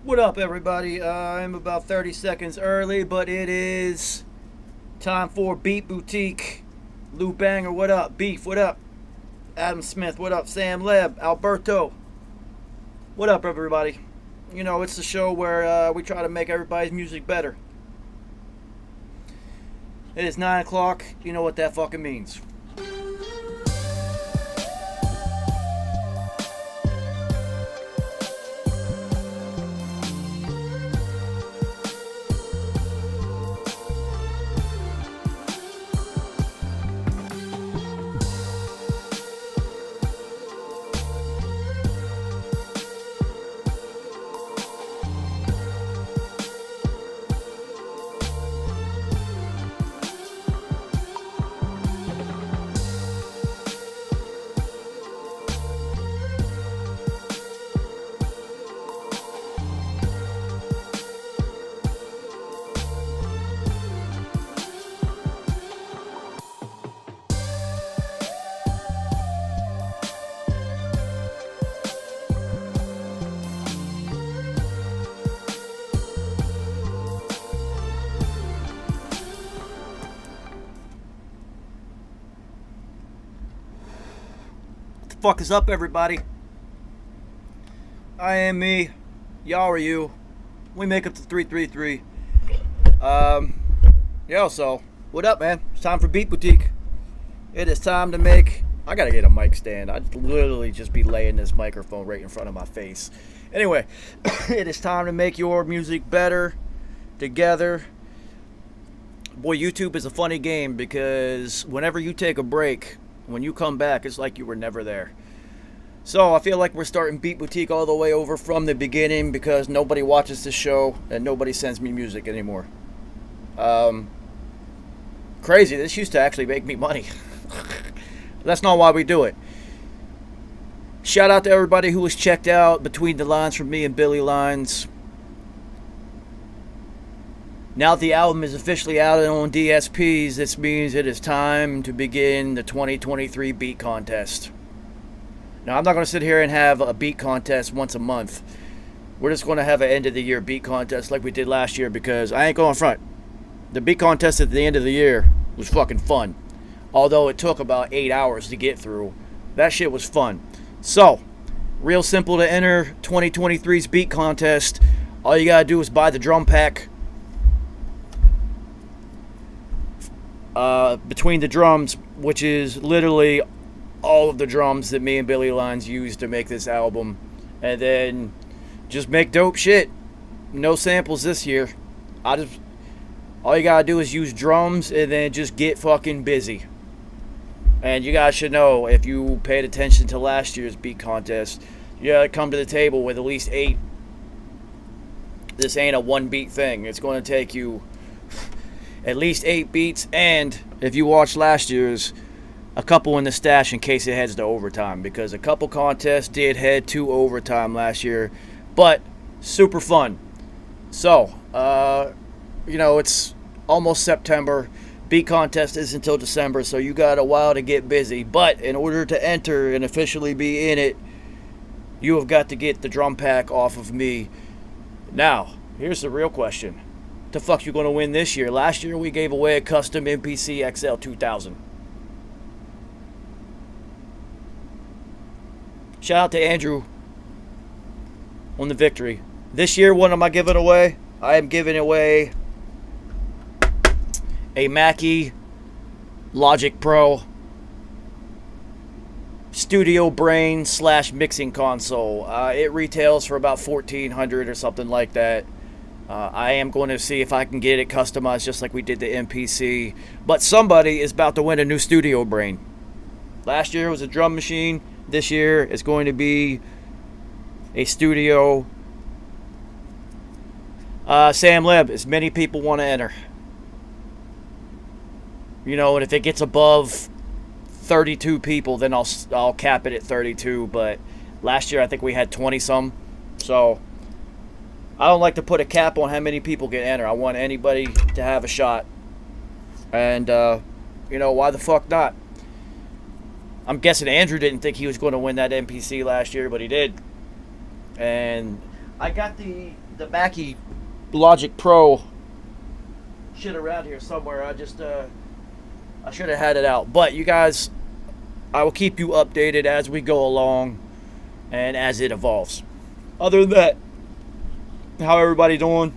What up, everybody? I'm about 30 seconds early, but it is time for Beat Boutique. Lou Banger, what up? Beef, what up? Adam Smith, what up? Sam Leb, Alberto, what up, everybody? You know, it's the show where we try to make everybody's music better. It is 9 o'clock. You know what that fucking means. Fuck is up, everybody? I am me. Y'all are you. We make it to 333. So what up, man? It's time for Beat Boutique. It is time to make. I gotta get a mic stand. I'd literally just be laying this microphone right in front of my face. Anyway, it is time to make your music better together. Boy, YouTube is a funny game because whenever you take a break, when you come back, it's like you were never there. So I feel like we're starting Beat Boutique all the way over from the beginning because nobody watches this show and nobody sends me music anymore. Crazy. This used to actually make me money. That's not why we do it. Shout out to everybody who has checked out Between the Lines from me and Billy Lines. Now that the album is officially out on DSPs, this means it is time to begin the 2023 beat contest. Now, I'm not going to sit here and have a beat contest once a month. We're just going to have an end of the year beat contest like we did last year because I ain't going front. The beat contest at the end of the year was fucking fun. Although it took about 8 hours to get through. That shit was fun. So, real simple to enter 2023's beat contest. All you gotta do is buy the drum pack. Between the Drums, which is literally all of the drums that me and Billy Lines used to make this album. And then just make dope shit. No samples this year. All you gotta do is use drums and then just get fucking busy. And you guys should know, if you paid attention to last year's beat contest, you gotta come to the table with at least 8. This ain't a one beat thing. It's gonna take you at least 8 beats, and if you watched last year's, a couple in the stash in case it heads to overtime, because a couple contests did head to overtime last year, but super fun. So, it's almost September. Beat contest is until December, so you got a while to get busy. But in order to enter and officially be in it, you have got to get the drum pack off of me. Now, here's the real question. What the fuck you gonna win this year? Last year we gave away a custom MPC XL 2000. Shout out to Andrew on the victory. This year, what am I giving away? I am giving away a Mackie Logic Pro Studio Brain / mixing console. It retails for about $1,400 or something like that. I am going to see if I can get it customized just like we did the MPC. But somebody is about to win a new Studio Brain. Last year was a drum machine. This year it's going to be a studio. Sam Leb, as many people want to enter. And if it gets above 32 people, then I'll cap it at 32. But last year I think we had 20 some. So I don't like to put a cap on how many people can enter. I want anybody to have a shot. And why the fuck not? I'm guessing Andrew didn't think he was going to win that MPC last year, but he did. And I got the Mackie Logic Pro shit around here somewhere. I should have had it out. But you guys, I will keep you updated as we go along and as it evolves. Other than that, how everybody doing?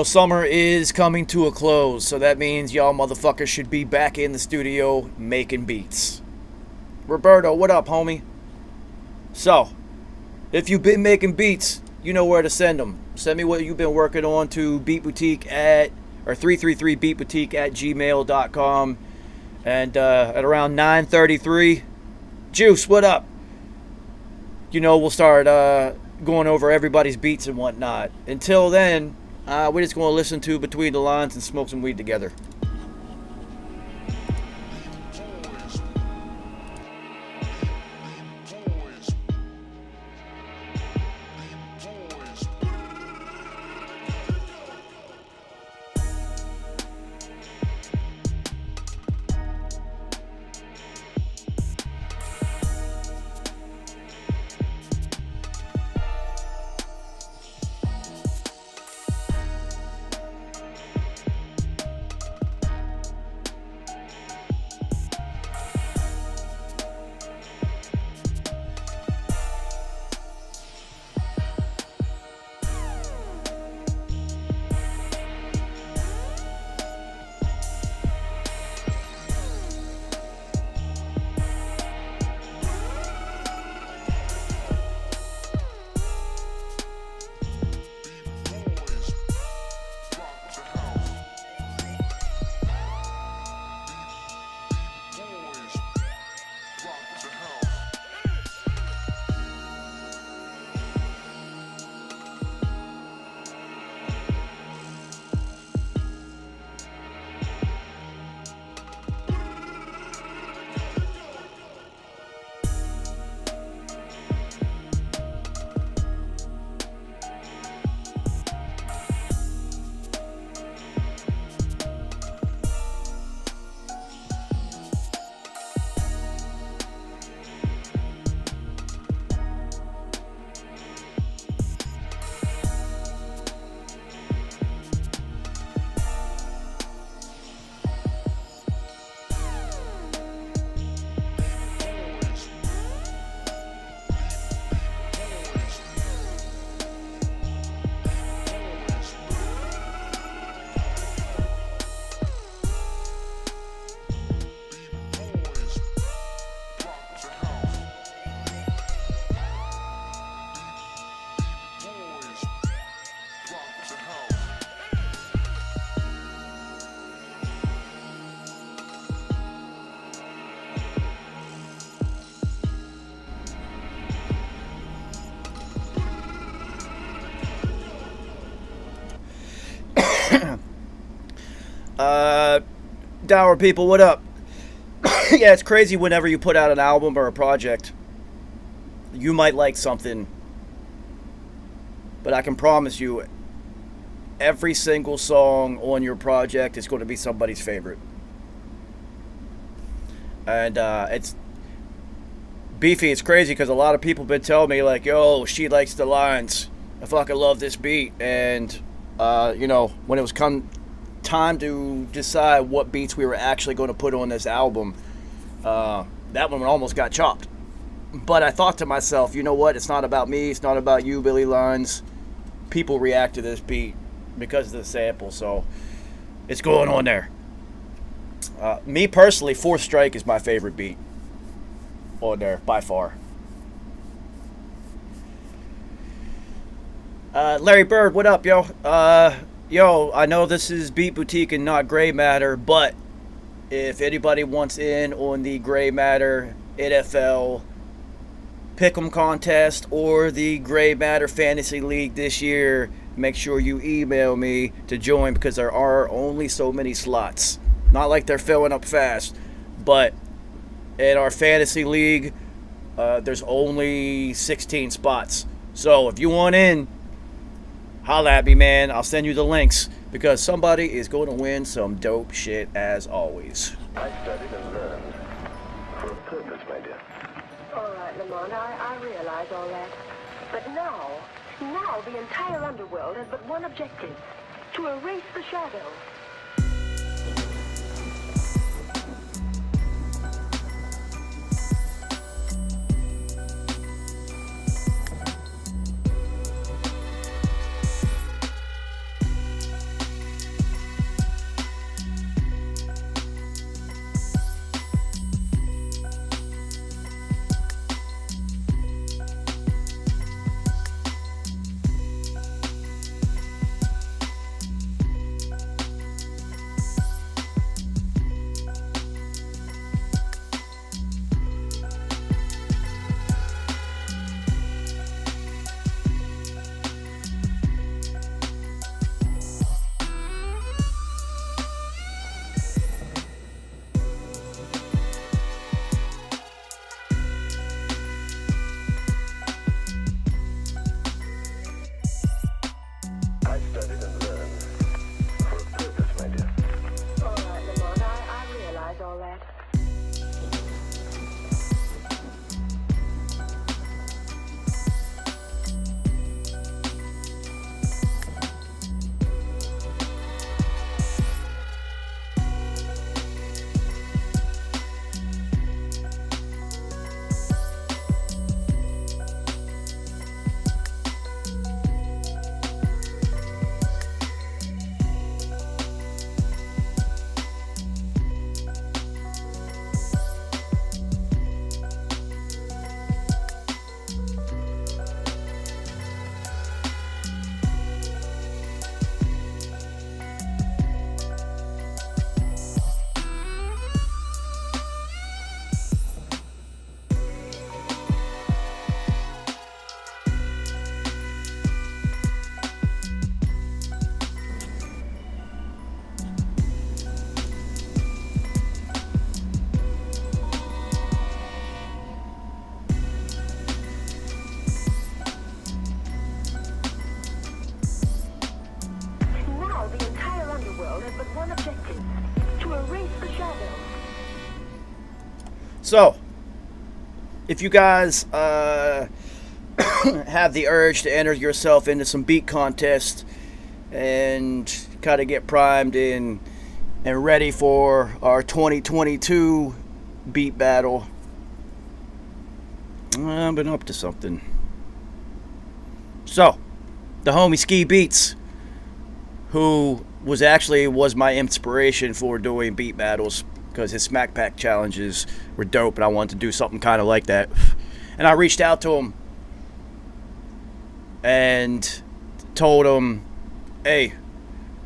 Summer is coming to a close, so that means y'all motherfuckers should be back in the studio making beats. Roberto, what up, homie? So, if you've been making beats, you know where to send them. Send me what you've been working on to beatboutique at 333beatboutique at gmail.com. And at around 9:33, Juice, what up? We'll start going over everybody's beats and whatnot. Until then, we're just going to listen to Between the Lines and smoke some weed together. Dower people, what up? Yeah, it's crazy whenever you put out an album or a project. You might like something, but I can promise you, every single song on your project is going to be somebody's favorite. And it's beefy. It's crazy because a lot of people been telling me like, "Yo, she likes the lines. I fucking love this beat." And when it was time to decide what beats we were actually going to put on this album, that one almost got chopped. But I thought to myself, you know what? It's not about me. It's not about you, Billy Lines. People react to this beat because of the sample, so it's going on there. Me personally, Fourth Strike is my favorite beat on there by far. Larry Bird, what up, yo? Yo, I know this is Beat Boutique and not Gray Matter, but if anybody wants in on the Gray Matter NFL Pick'em contest or the Gray Matter Fantasy League this year, make sure you email me to join because there are only so many slots. Not like they're filling up fast, but in our Fantasy League, there's only 16 spots. So if you want in, holla at me, man. I'll send you the links because somebody is going to win some dope shit as always. I studied and learned for a purpose, my dear. All right, Lamont, I realize all that. But now the entire underworld has but one objective: to erase the shadow. So, if you guys have the urge to enter yourself into some beat contest and kind of get primed and ready for our 2022 beat battle, I've been up to something. So, the homie Ski Beats, who was my inspiration for doing beat battles, because his Smack Pack challenges were dope, and I wanted to do something kind of like that. And I reached out to him and told him, hey,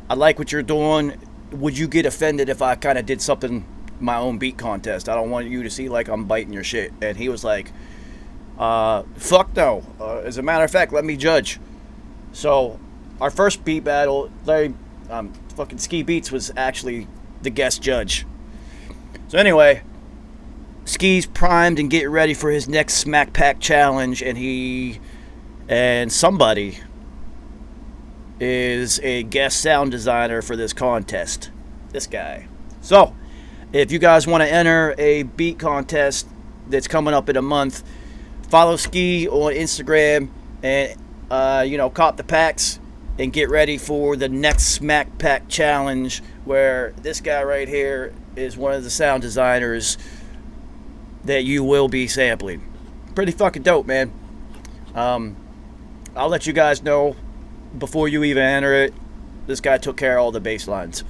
I like what you're doing. Would you get offended if I kind of did something, my own beat contest? I don't want you to see like I'm biting your shit. And he was like, fuck no. As a matter of fact, let me judge. So our first beat battle, Larry, Fucking Ski Beats was actually the guest judge. So anyway, Ski's primed and getting ready for his next Smack Pack challenge, and somebody is a guest sound designer for this contest. This guy. So, if you guys want to enter a beat contest that's coming up in a month, follow Ski on Instagram and cop the packs and get ready for the next Smack Pack challenge, where this guy right here is one of the sound designers that you will be sampling. Pretty fucking dope, man. I'll let you guys know before you even enter it. This guy took care of all the bass lines.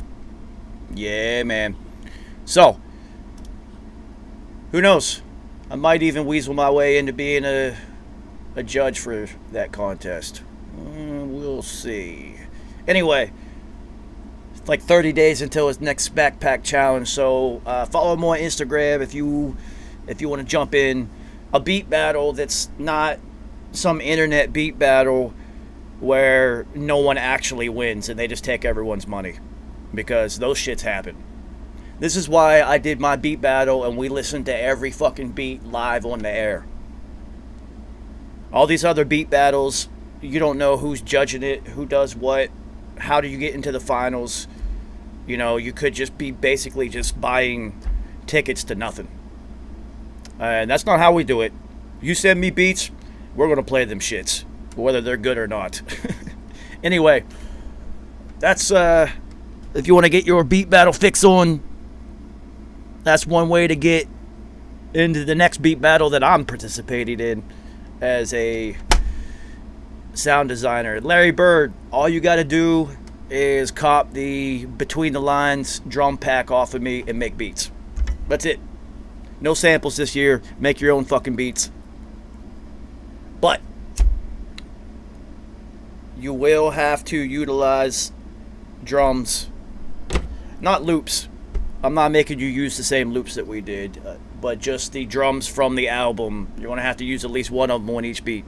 Yeah, man. So, who knows? I might even weasel my way into being a judge for that contest. We'll see. Anyway, it's like 30 days until his next backpack challenge, so follow him on Instagram if you want to jump in a beat battle that's not some internet beat battle where no one actually wins and they just take everyone's money, because those shits happen. This is why I did my beat battle and we listened to every fucking beat live on the air. All these other beat battles, you don't know who's judging it, who does what, how do you get into the finals. You know, you could just be basically just buying tickets to nothing. And that's not how we do it. You send me beats, we're going to play them shits, whether they're good or not. Anyway, that's, if you want to get your beat battle fix on, that's one way to get into the next beat battle that I'm participating in as a sound designer. Larry Bird, all you got to do is cop the Between the Lines drum pack off of me and make beats. That's it. No samples this year. Make your own fucking beats. But you will have to utilize drums, not loops. I'm not making you use the same loops that we did, but just the drums from the album. You're going to have to use at least one of them on each beat.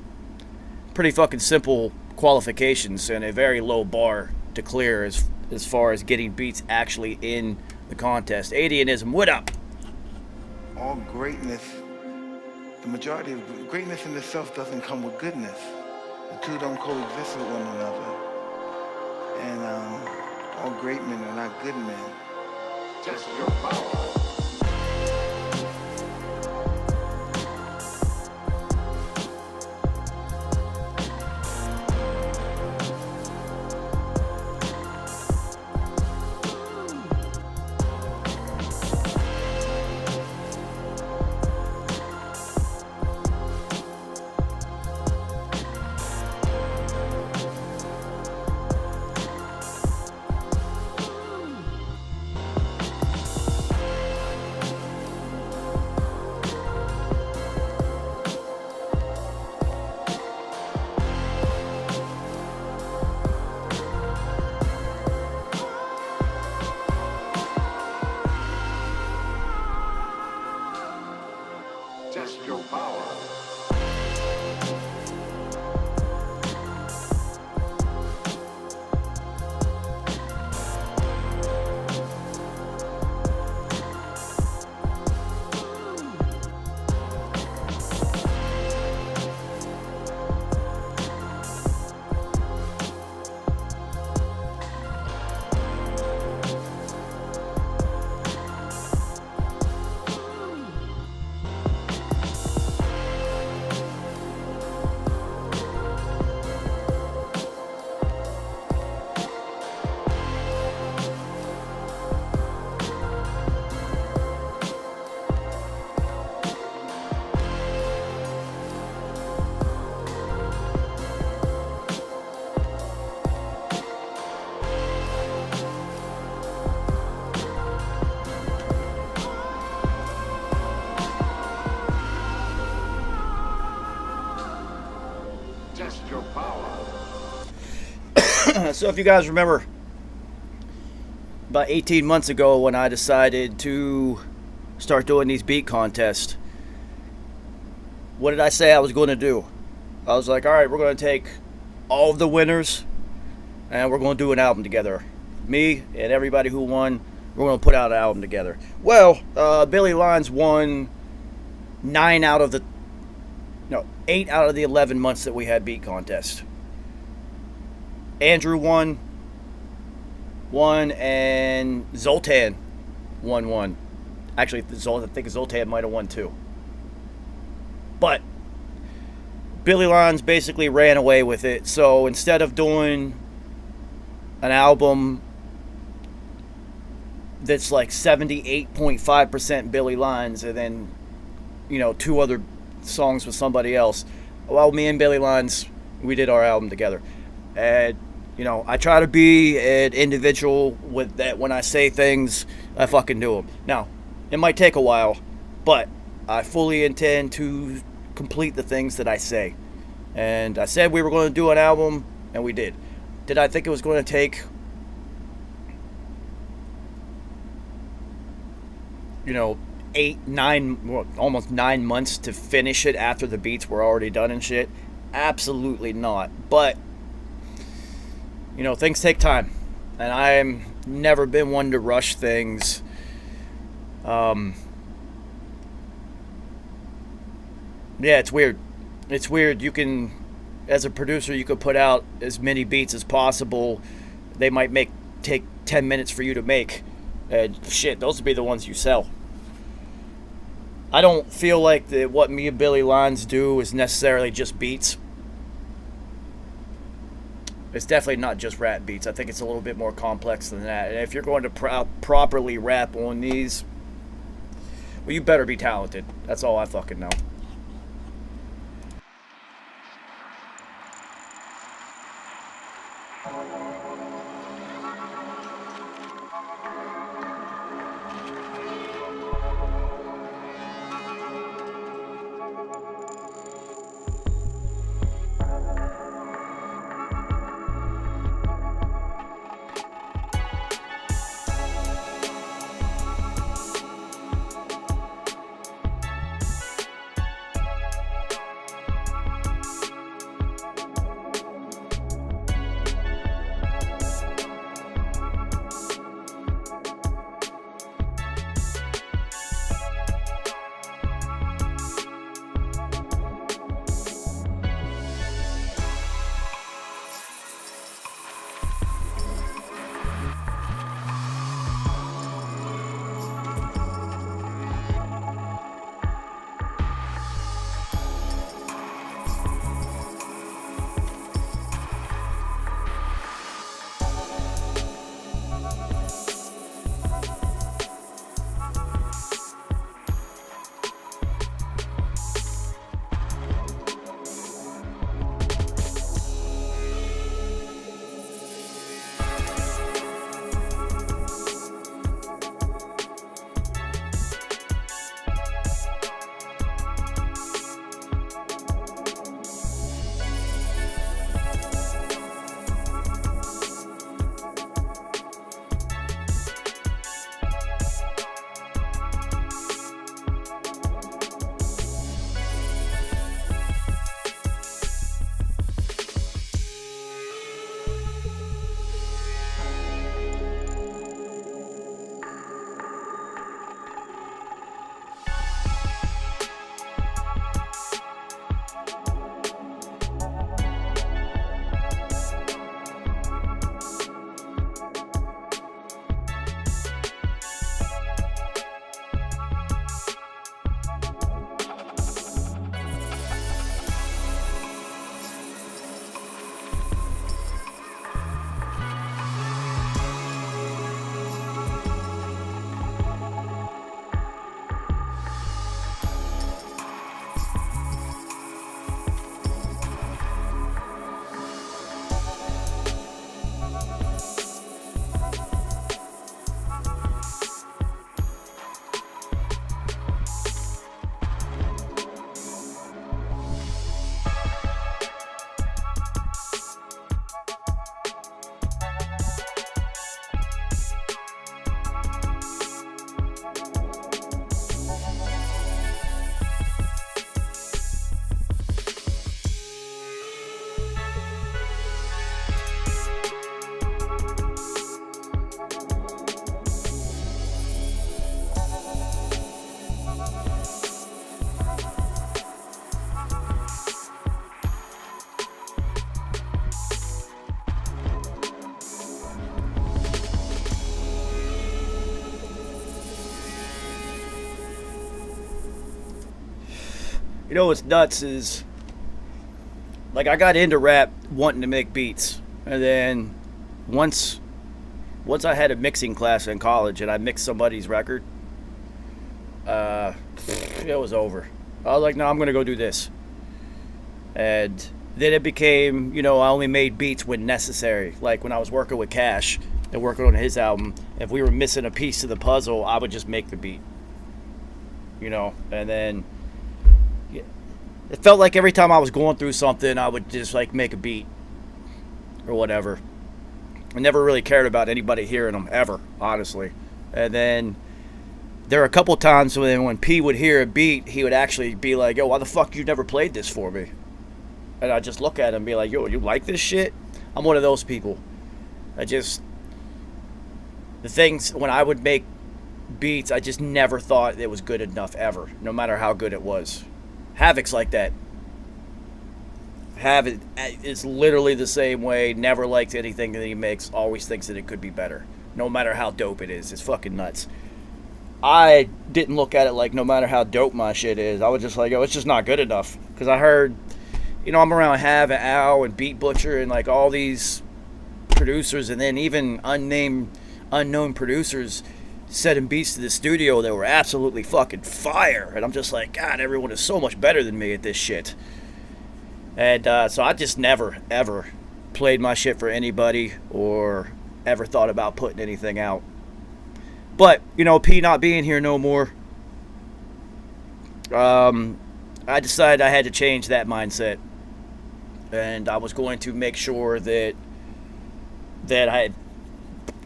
Pretty fucking simple qualifications and a very low bar to clear as far as getting beats actually in the contest. Adianism, what up? All greatness, the majority of greatness in itself doesn't come with goodness. The two don't coexist with one another. And all great men are not good men. Test your power. Test your power. Test your power. So if you guys remember, about 18 months ago when I decided to start doing these beat contests, what did I say I was going to do? I was like, all right, we're going to take all of the winners and we're going to do an album together. me and everybody who won, we're going to put out an album together. Well, Billy Lyons won 8 out of the 11 months that we had Beat Contest. Andrew won, and Zoltan won one. Actually, I think Zoltan might have won 2. But Billy Lyons basically ran away with it. So instead of doing an album that's like 78.5% Billy Lyons and then, 2 other songs with somebody else, well, me and Billy Lyons, we did our album together. And, I try to be an individual with that. When I say things, I fucking do them. Now, it might take a while, but I fully intend to complete the things that I say. And I said we were going to do an album, and we did. Did I think it was going to take, almost 9 months to finish it after the beats were already done and shit? Absolutely not. But, things take time. And I've never been one to rush things. Yeah, it's weird. It's weird. You can, as a producer, you could put out as many beats as possible. They might take 10 minutes for you to make. And shit, those would be the ones you sell. I don't feel like that what me and Billy Lyons do is necessarily just beats. It's definitely not just rap beats. I think it's a little bit more complex than that. And if you're going to properly rap on these, well, you better be talented. That's all I fucking know. You know what's nuts is, like, I got into rap wanting to make beats, and then once I had a mixing class in college and I mixed somebody's record, it was over. I was like, no, I'm gonna go do this. And then it became, you know, I only made beats when necessary. Like when I was working with Cash and working on his album, if we were missing a piece of the puzzle, I would just make the beat. You know, and then it felt like every time I was going through something, I would just like make a beat or whatever. I never really cared about anybody hearing them ever, honestly. And then there were a couple times when P would hear a beat, he would actually be like, yo, why the fuck you never played this for me? And I'd just look at him and be like, yo, you like this shit? I'm one of those people. The things, when I would make beats, I just never thought it was good enough ever, no matter how good it was. Havoc's like that. Havoc is literally the same way, never likes anything that he makes, always thinks that it could be better, no matter how dope it is. It's fucking nuts. I didn't look at it like no matter how dope my shit is. I was just like, oh, it's just not good enough. Because I heard, you know, I'm around Hav and Al and Beat Butcher and like all these producers, and then even unknown producers setting beats to the studio that were absolutely fucking fire. And I'm just like, God, everyone is so much better than me at this shit. And so I just never, ever played my shit for anybody or ever thought about putting anything out. But, you know, P not being here no more, I decided I had to change that mindset. And I was going to make sure that I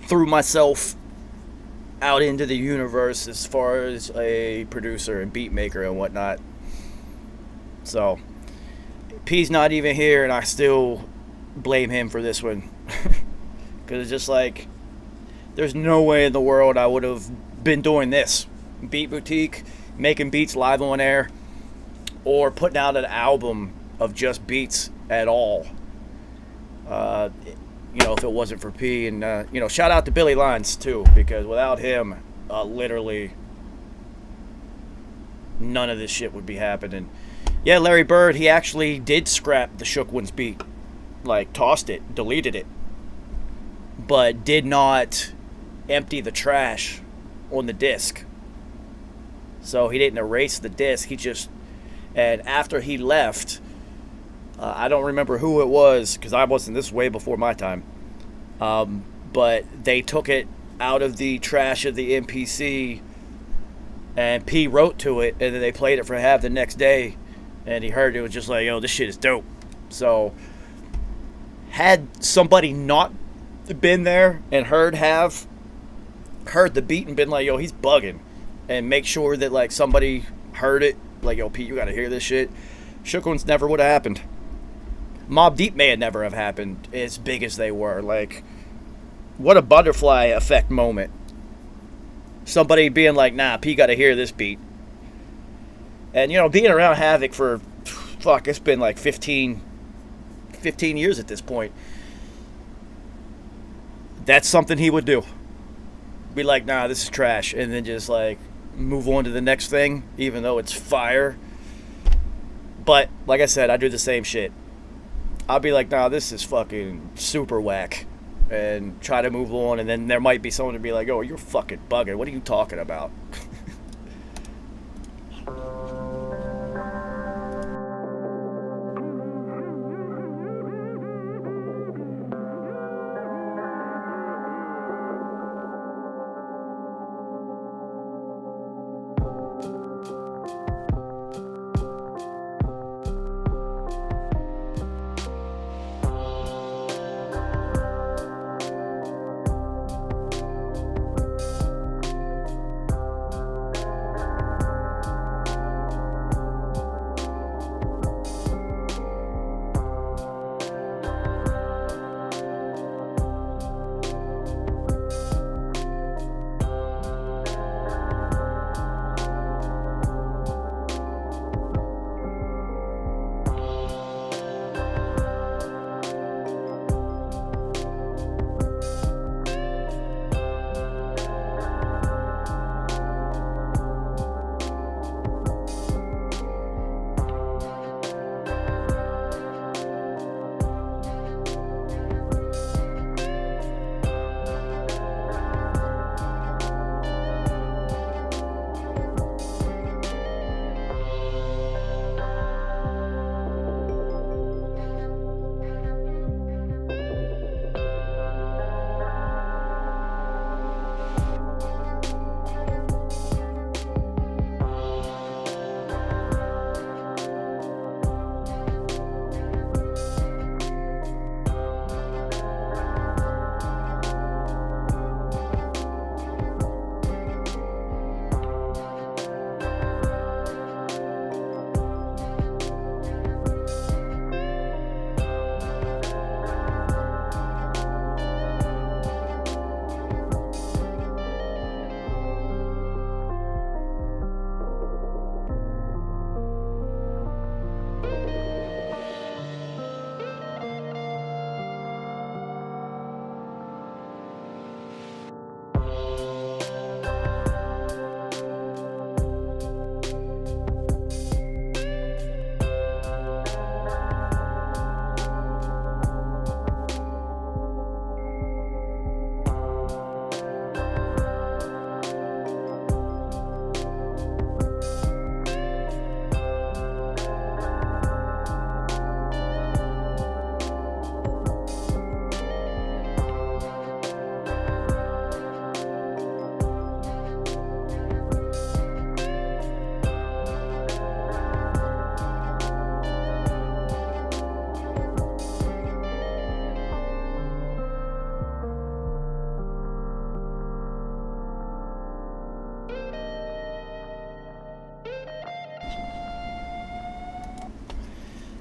threw myself out into the universe as far as a producer and beat maker and whatnot. So P's not even here, and I still blame him for this one. Because it's just like, there's no way in the world I would have been doing this. Beat Boutique, making beats live on air, or putting out an album of just beats at all. You know, if it wasn't for P. And, you know, shout out to Billy Lines, too, because without him, literally none of this shit would be happening. Yeah, Larry Bird, he actually did scrap the Shook Ones beat. Like, tossed it, deleted it. But did not empty the trash on the disc. So he didn't erase the disc. He just... And after he left... I don't remember who it was, because I wasn't this way before my time. But they took it out of the trash of the MPC, and P wrote to it, and then they played it for Hav the next day, and he heard it, was just like, yo, this shit is dope. So, had somebody not been there and heard the beat and been like, yo, he's bugging, and make sure that, like, somebody heard it, like, yo, Pete, you gotta hear this shit, Shook Ones never would have happened. Mobb Deep may have never have happened as big as they were. Like, what a butterfly effect moment. Somebody being like, nah, P gotta hear this beat. And, you know, being around Havoc for, fuck, it's been like 15 years at this point. That's something he would do. Be like, nah, this is trash. And then just, like, move on to the next thing, even though it's fire. But, like I said, I do the same shit. I'll be like, nah, this is fucking super whack. And try to move on, and then there might be someone to be like, oh, you're fucking bugging. What are you talking about?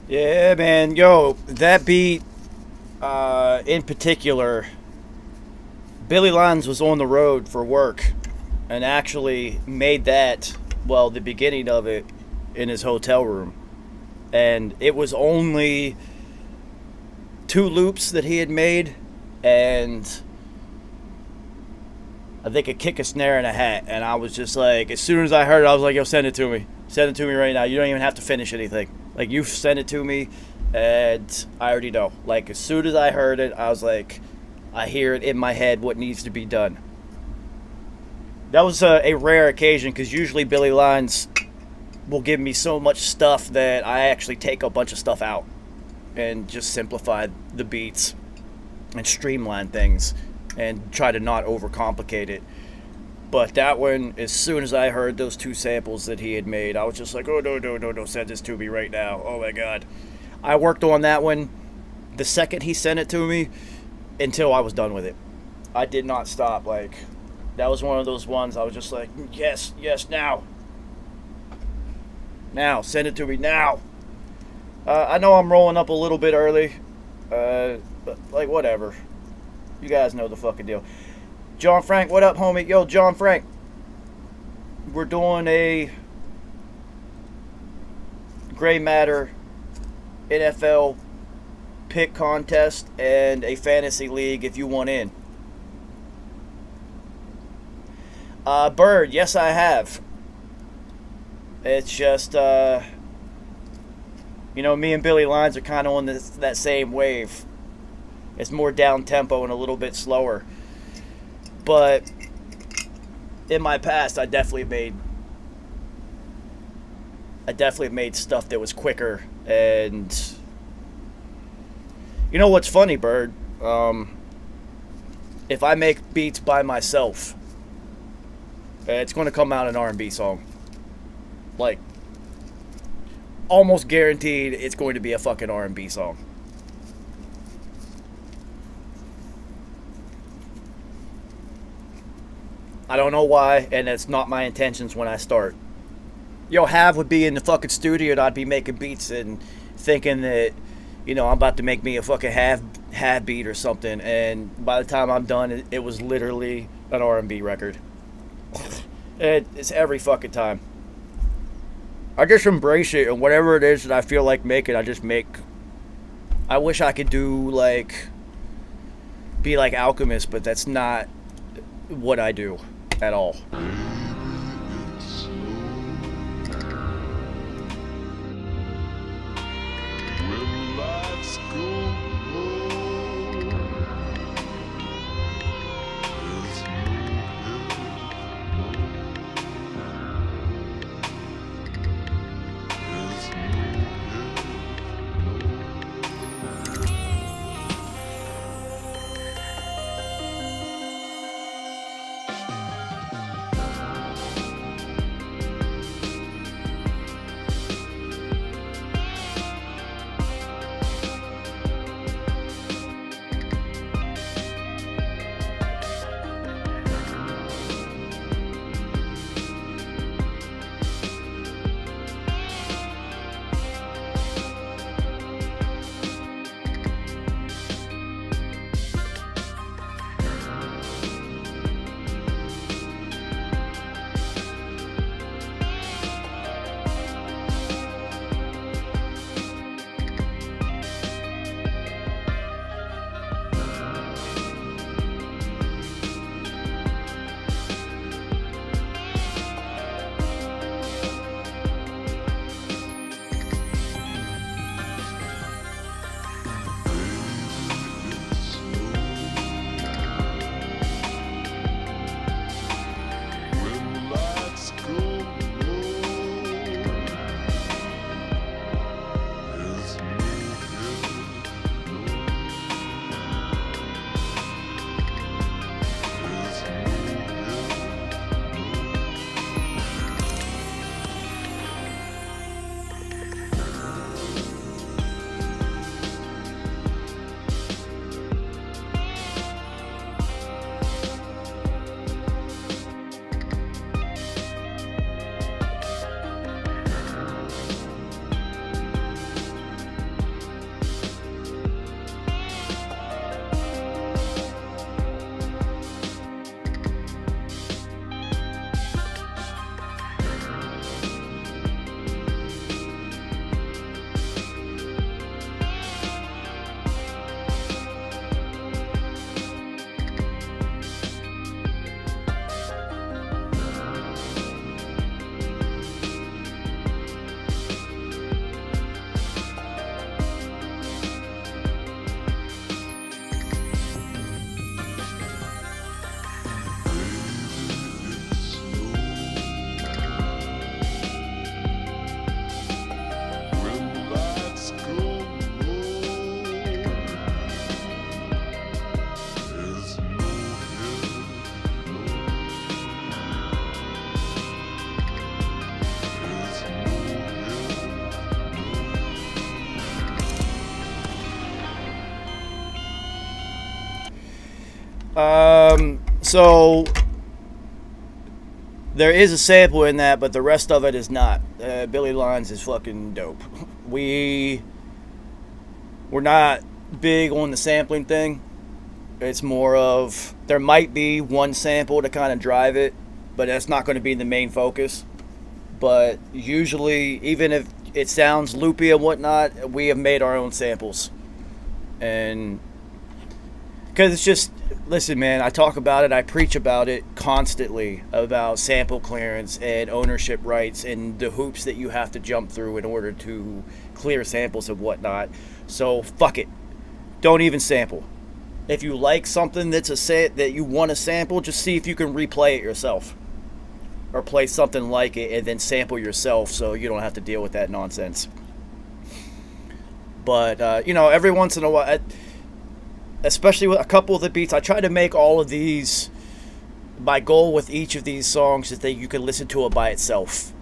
Yeah, man. Yo, that beat, in particular, Billy Lyons was on the road for work and actually made that, well, the beginning of it in his hotel room. And it was only 2 loops that he had made, and I think a kick, a snare, and a hat. And I was just like, as soon as I heard it, I was like, yo, send it to me. Send it to me right now. You don't even have to finish anything. Like, you send it to me, and I already know. Like, as soon as I heard it, I was like, I hear it in my head what needs to be done. That was a rare occasion, because usually Billy Lyons will give me so much stuff that I actually take a bunch of stuff out and just simplify the beats and streamline things and try to not overcomplicate it. But that one, as soon as I heard those 2 samples that he had made, I was just like, oh, no, send this to me right now. Oh, my God. I worked on that one the second he sent it to me until I was done with it. I did not stop. Like, that was one of those ones I was just like, yes, now. Now, send it to me now. I know I'm rolling up a little bit early, but, like, whatever. You guys know the fucking deal. John Frank, what up, homie? Yo, John Frank. We're doing a Gray Matter NFL pick contest and a fantasy league if you want in. Bird, yes, I have. It's just, me and Billy Lyons are kind of on that same wave. It's more down-tempo and a little bit slower. But in my past, I definitely made stuff that was quicker. And you know what's funny, Bird? If I make beats by myself, it's going to come out an R&B song. Like, almost guaranteed it's going to be a fucking R&B song. I don't know why, and it's not my intentions when I start. Yo, Hav would be in the fucking studio and I'd be making beats and thinking that, I'm about to make me a fucking Hav beat or something, and by the time I'm done, it was literally an R&B record. It's every fucking time. I just embrace it, and whatever it is that I feel like making, I just make. I wish I could be like Alchemist, but that's not what I do at all. So there is a sample in that, but the rest of it is not. Billy Lines is fucking dope. We're not big on the sampling thing. It's more of, there might be one sample to kind of drive it, but that's not going to be the main focus. But usually, even if it sounds loopy and whatnot, we have made our own samples. And because it's just, listen, man, I talk about it, I preach about it constantly, about sample clearance and ownership rights and the hoops that you have to jump through in order to clear samples and whatnot. So fuck it, don't even sample. If you like something that's that you want to sample, just see if you can replay it yourself, or play something like it and then sample yourself, so you don't have to deal with that nonsense. But every once in a while, especially with a couple of the beats, I try to make all of these. My goal with each of these songs is that you can listen to it by itself.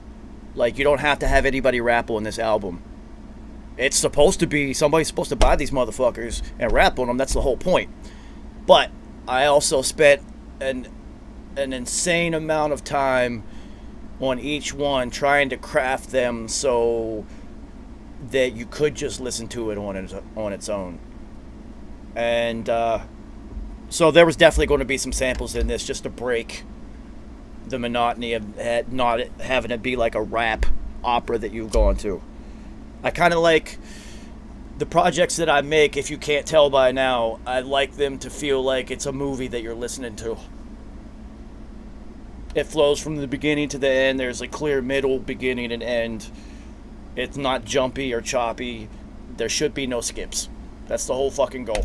Like, you don't have to have anybody rap on this album. It's supposed to be, somebody's supposed to buy these motherfuckers and rap on them. That's the whole point. But I also spent an insane amount of time on each one trying to craft them so that you could just listen to it on its own. And so there was definitely going to be some samples in this just to break the monotony of not having it be like a rap opera that you've gone to. I kind of like the projects that I make, if you can't tell by now, I like them to feel like it's a movie that you're listening to. It flows from the beginning to the end. There's a clear middle, beginning, and end. It's not jumpy or choppy. There should be no skips. That's the whole fucking goal.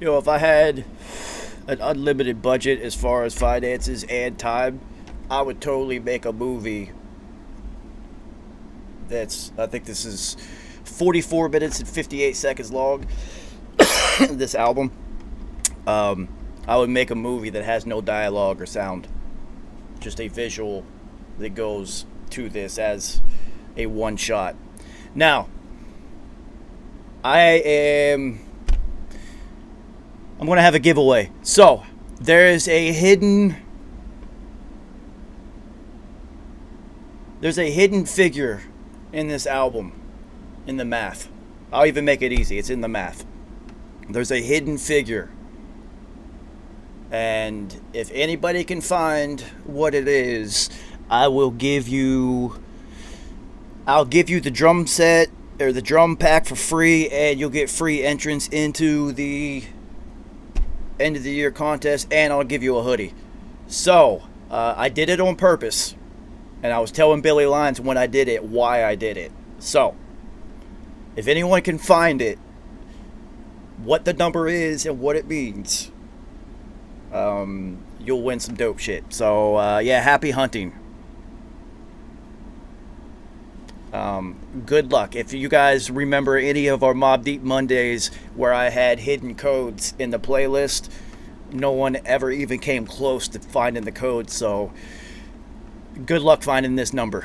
You know, if I had an unlimited budget as far as finances and time, I would totally make a movie that's, I think this is 44 minutes and 58 seconds long. This album. I would make a movie that has no dialogue or sound. Just a visual that goes to this as a one shot. Now, I'm going to have a giveaway. So, there's a hidden figure in this album, in the math. I'll even make it easy. It's in the math. There's a hidden figure. And if anybody can find what it is, I'll give you the drum set or the drum pack for free, and you'll get free entrance into the end of the year contest, and I'll give you a hoodie. So, I did it on purpose, and I was telling Billy Lyons when I did it why I did it. So, if anyone can find it, what the number is and what it means, you'll win some dope shit. So, yeah, happy hunting. Good luck. If you guys remember any of our Mobb Deep Mondays where I had hidden codes in the playlist, no one ever even came close to finding the code, so good luck finding this number.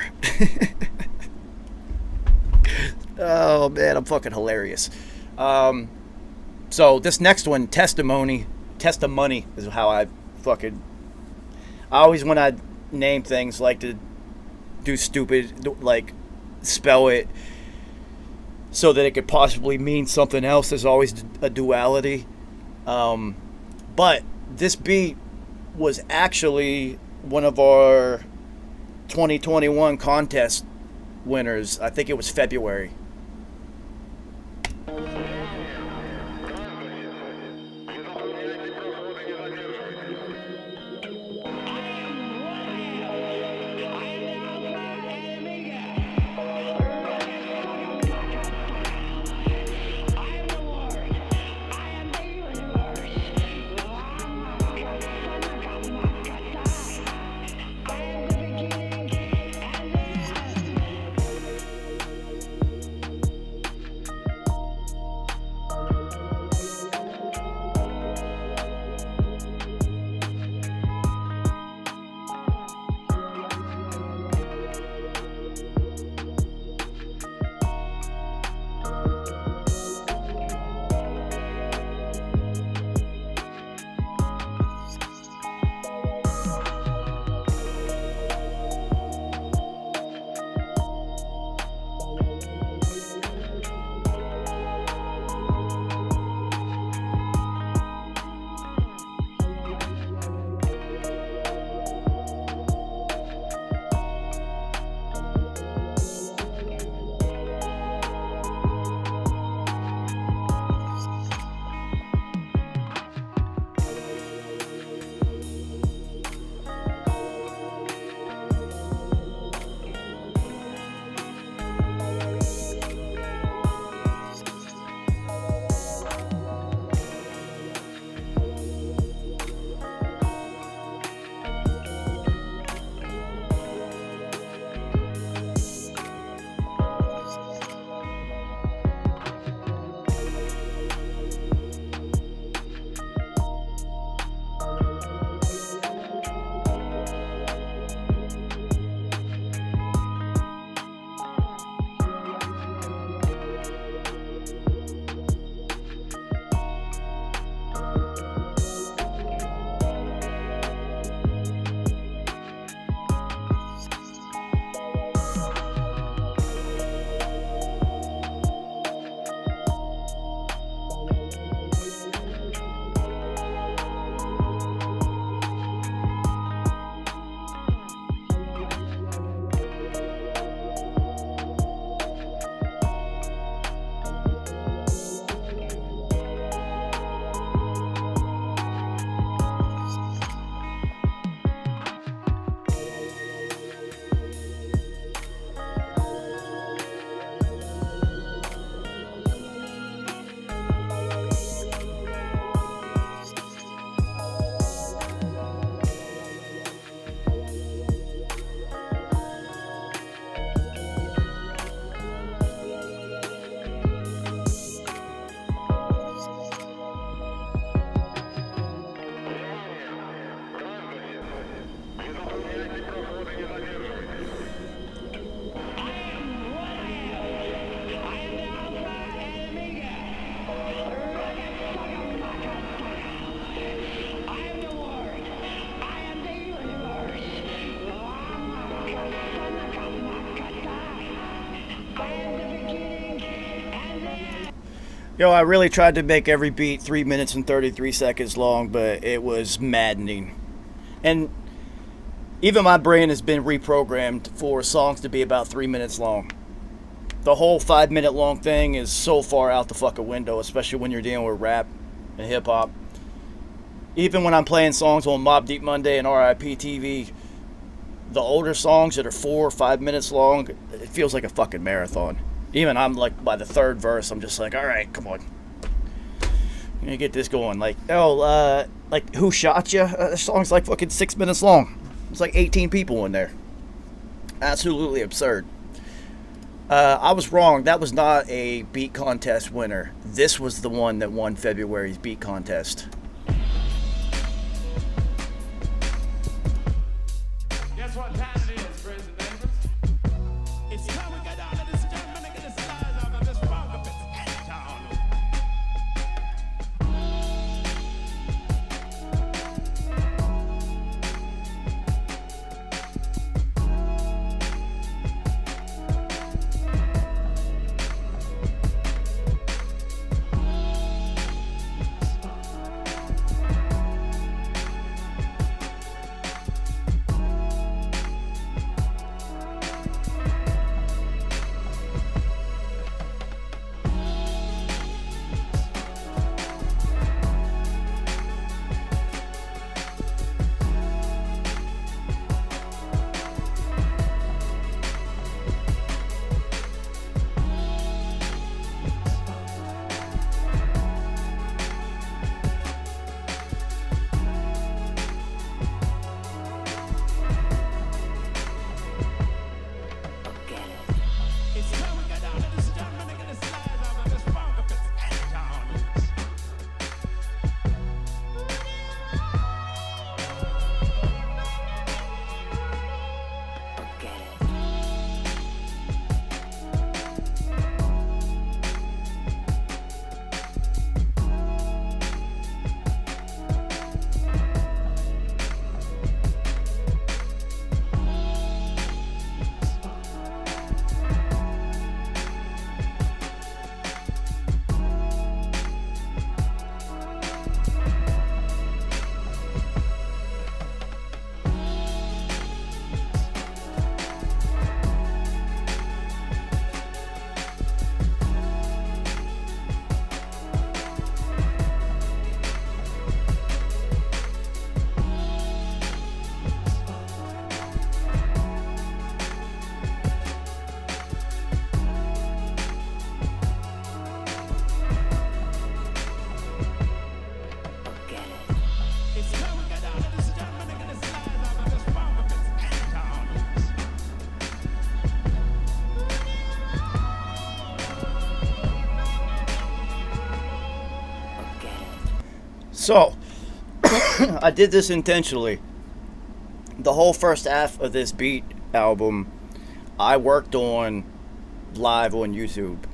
Oh man, I'm fucking hilarious. So this next one, testimony is how I always, when I name things, like to do stupid, like spell it so that it could possibly mean something else. There's always a duality. But this beat was actually one of our 2021 contest winners. I think it was February. Yo, I really tried to make every beat 3 minutes and 33 seconds long, but it was maddening. And even my brain has been reprogrammed for songs to be about 3 minutes long. The whole 5 minute long thing is so far out the fucking window, especially when you're dealing with rap and hip hop. Even when I'm playing songs on Mobb Deep Monday and RIP TV, the older songs that are 4 or 5 minutes long, it feels like a fucking marathon. Even I'm like, by the third verse, I'm just like, all right, come on. I'm gonna get this going. Like, like, Who Shot Ya? The song's like fucking 6 minutes long. It's like 18 people in there. Absolutely absurd. I was wrong. That was not a beat contest winner. This was the one that won February's beat contest. Guess what time it is, friends and neighbors? It's time we get down to this gentleman and get the size of this funk up in town. It's time we get down to this gentleman and get the size of this funk up in town. It's time we get down to this gentleman and get the size of this funk up in town. So, I did this intentionally. The whole first half of this beat album, I worked on live on YouTube.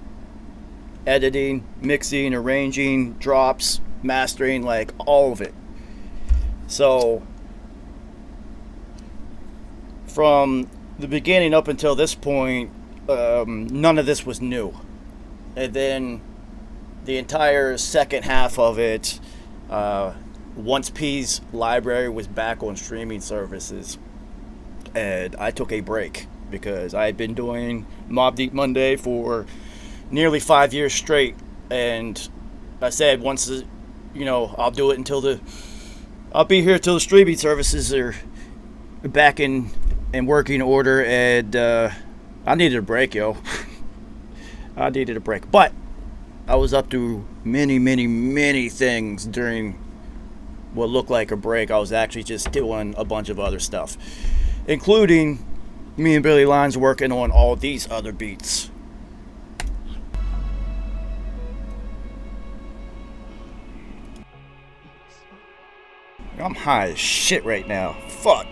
Editing, mixing, arranging, drops, mastering, like all of it. So, from the beginning up until this point, none of this was new. And then the entire second half of it, once P's library was back on streaming services, and I took a break because I had been doing Mobb Deep Monday for nearly 5 years straight, and I said once, I'll do it until I'll be here till the streaming services are back in working order, and I needed a break, yo. I needed a break, but I was up to many, many, many things during what looked like a break. I was actually just doing a bunch of other stuff, including me and Billy Lyons working on all these other beats. I'm high as shit right now. Fuck.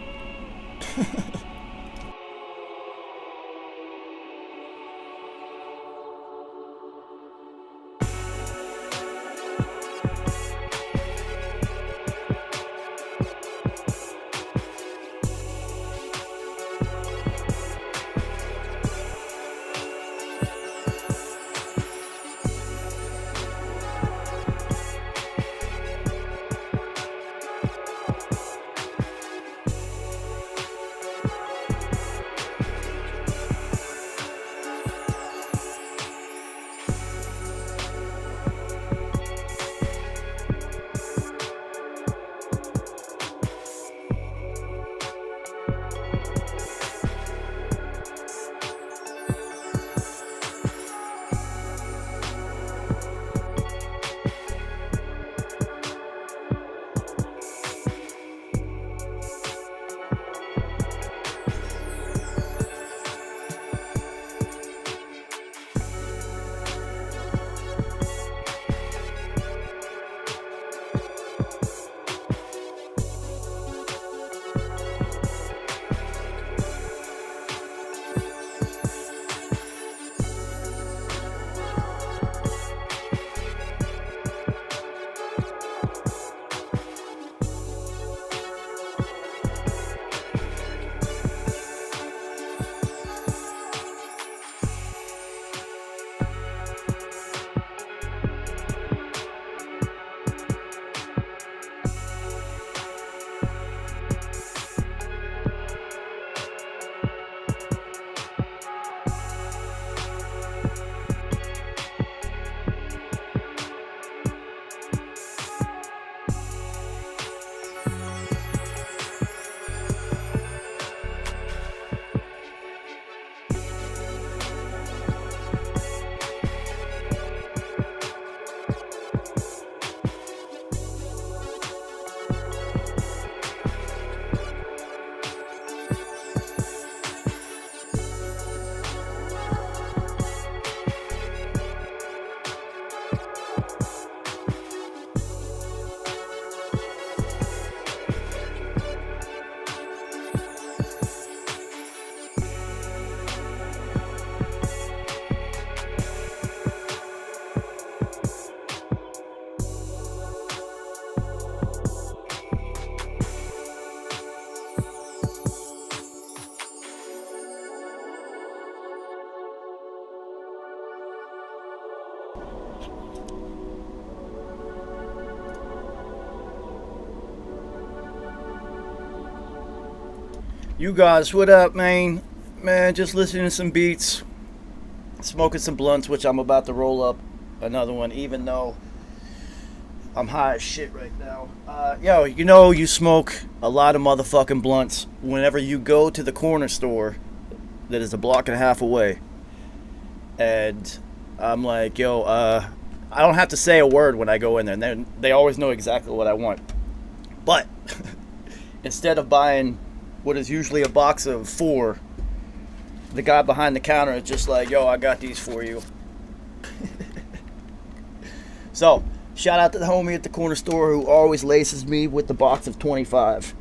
You guys, what up, man? Man, just listening to some beats, smoking some blunts, which I'm about to roll up another one, even though I'm high as shit right now. Yo, you know you smoke a lot of motherfucking blunts whenever you go to the corner store that is a block and a half away. And I'm like, yo, I don't have to say a word when I go in there. And they always know exactly what I want. But instead of buying what is usually a box of 4, the guy behind the counter is just like, yo, I got these for you. So, shout out to the homie at the corner store who always laces me with the box of 25.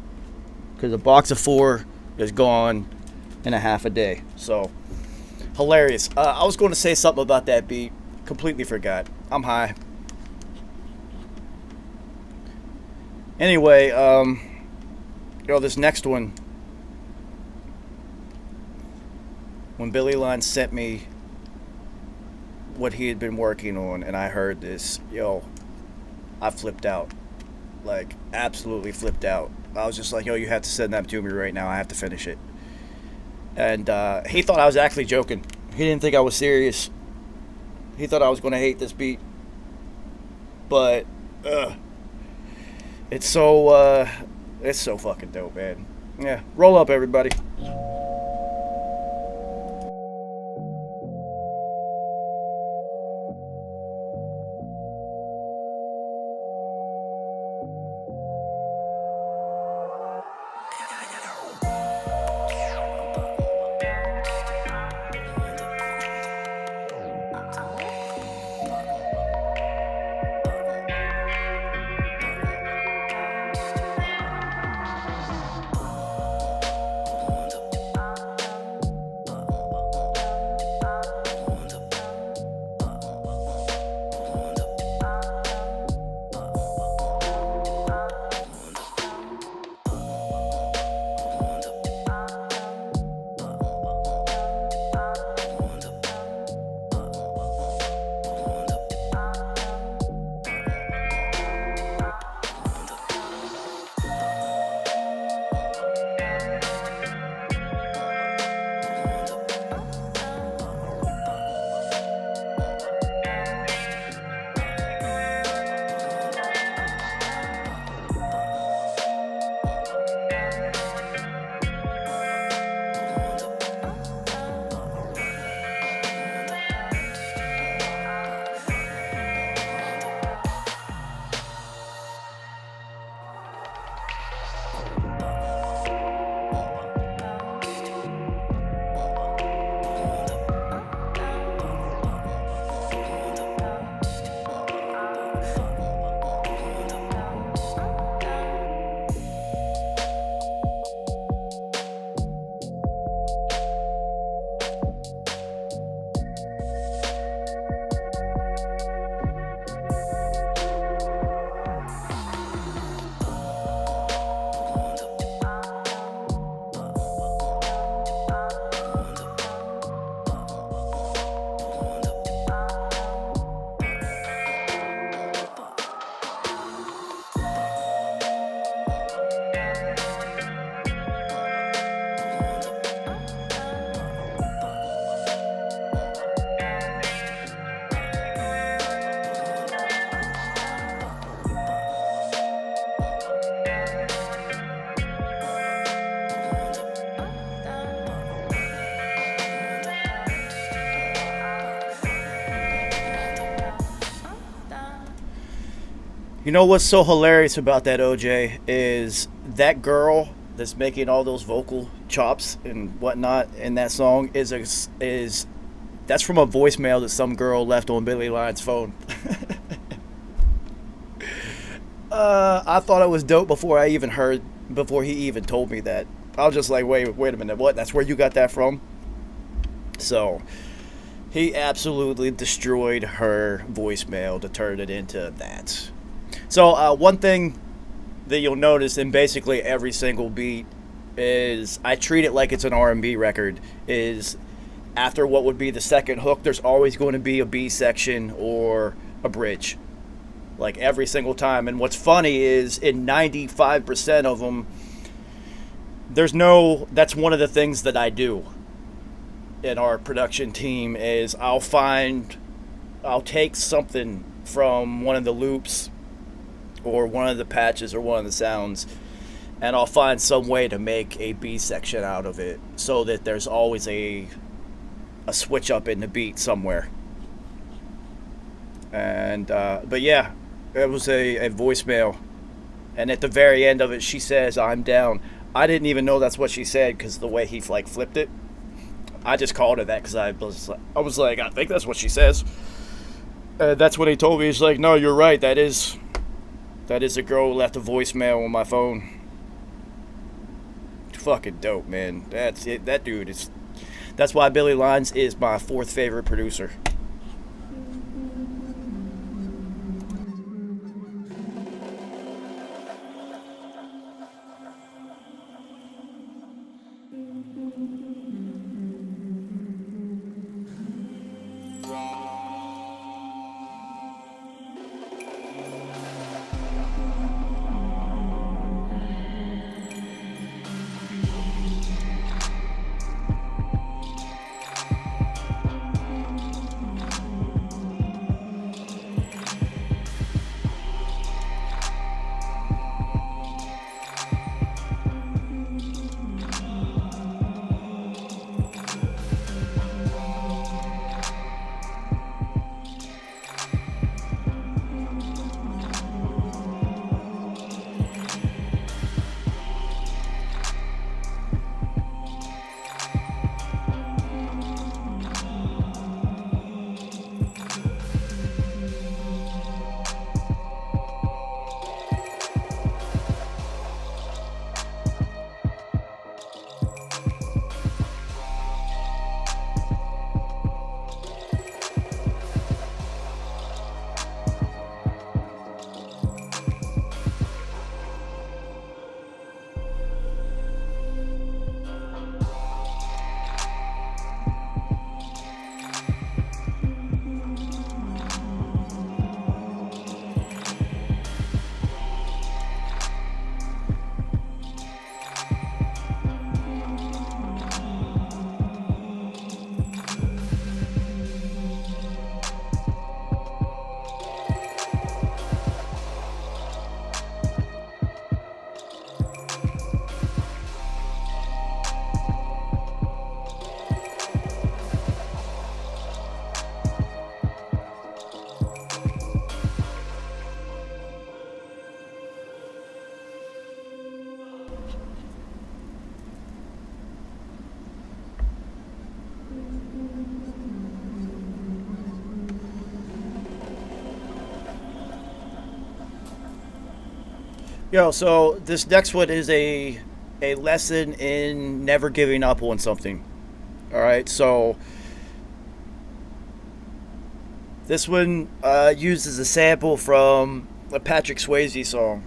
Because a box of 4 is gone in a half a day. So, hilarious. I was going to say something about that beat. Completely forgot. I'm high. Anyway, this next one. When Billy Line sent me what he had been working on and I heard this, yo, I flipped out. Like, absolutely flipped out. I was just like, yo, you have to send that to me right now. I have to finish it. And he thought I was actually joking. He didn't think I was serious. He thought I was going to hate this beat. But, it's so fucking dope, man. Yeah, roll up, everybody. You know what's so hilarious about that, OJ, is that girl that's making all those vocal chops and whatnot in that song is that's from a voicemail that some girl left on Billy Lyons' phone. I thought it was dope before he even told me that. I was just like, wait a minute, what? That's where you got that from? So he absolutely destroyed her voicemail to turn it into that. So one thing that you'll notice in basically every single beat is I treat it like it's an R&B record. Is after what would be the second hook, there's always going to be a B section or a bridge, like every single time. And what's funny is in 95% of them, that's one of the things that I do in our production team is I'll take something from one of the loops or one of the patches or one of the sounds, and I'll find some way to make a B section out of it so that there's always a switch up in the beat somewhere. And but yeah, it was a voicemail, and at the very end of it she says, "I'm down." I didn't even know that's what she said because the way he like flipped it. I just called her that because I was like, I think that's what she says. That's what he told me. He's like, no, you're right. That is a girl who left a voicemail on my phone. Fucking dope, man. That's it. That dude is. That's why Billy Lyons is my fourth favorite producer. Yo, so this next one is a lesson in never giving up on something. All right, so this one uses a sample from a Patrick Swayze song.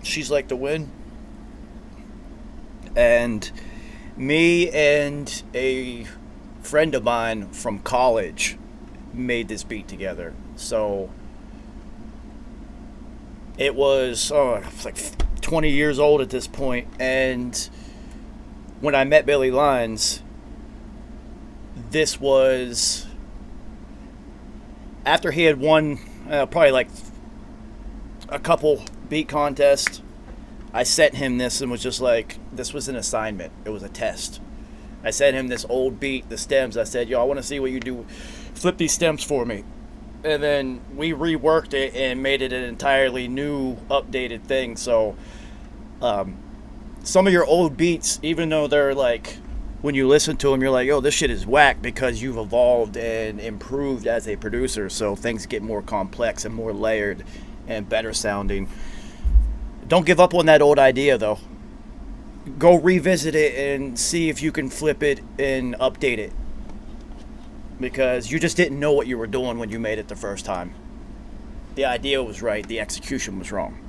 She's Like the Wind. And me and a friend of mine from college made this beat together. So it was like 20 years old at this point, and when I met Billy Lyons, this was after he had won probably like a couple beat contests. I sent him this and was just like, this was an assignment. It was a test. I sent him this old beat, the stems. I said, yo, I want to see what you do. Flip these stems for me. And then we reworked it and made it an entirely new, updated thing. So some of your old beats, even though they're like, when you listen to them, you're like, yo, this shit is whack, because you've evolved and improved as a producer. So things get more complex and more layered and better sounding. Don't give up on that old idea, though. Go revisit it and see if you can flip it and update it. Because you just didn't know what you were doing when you made it the first time. The idea was right, the execution was wrong.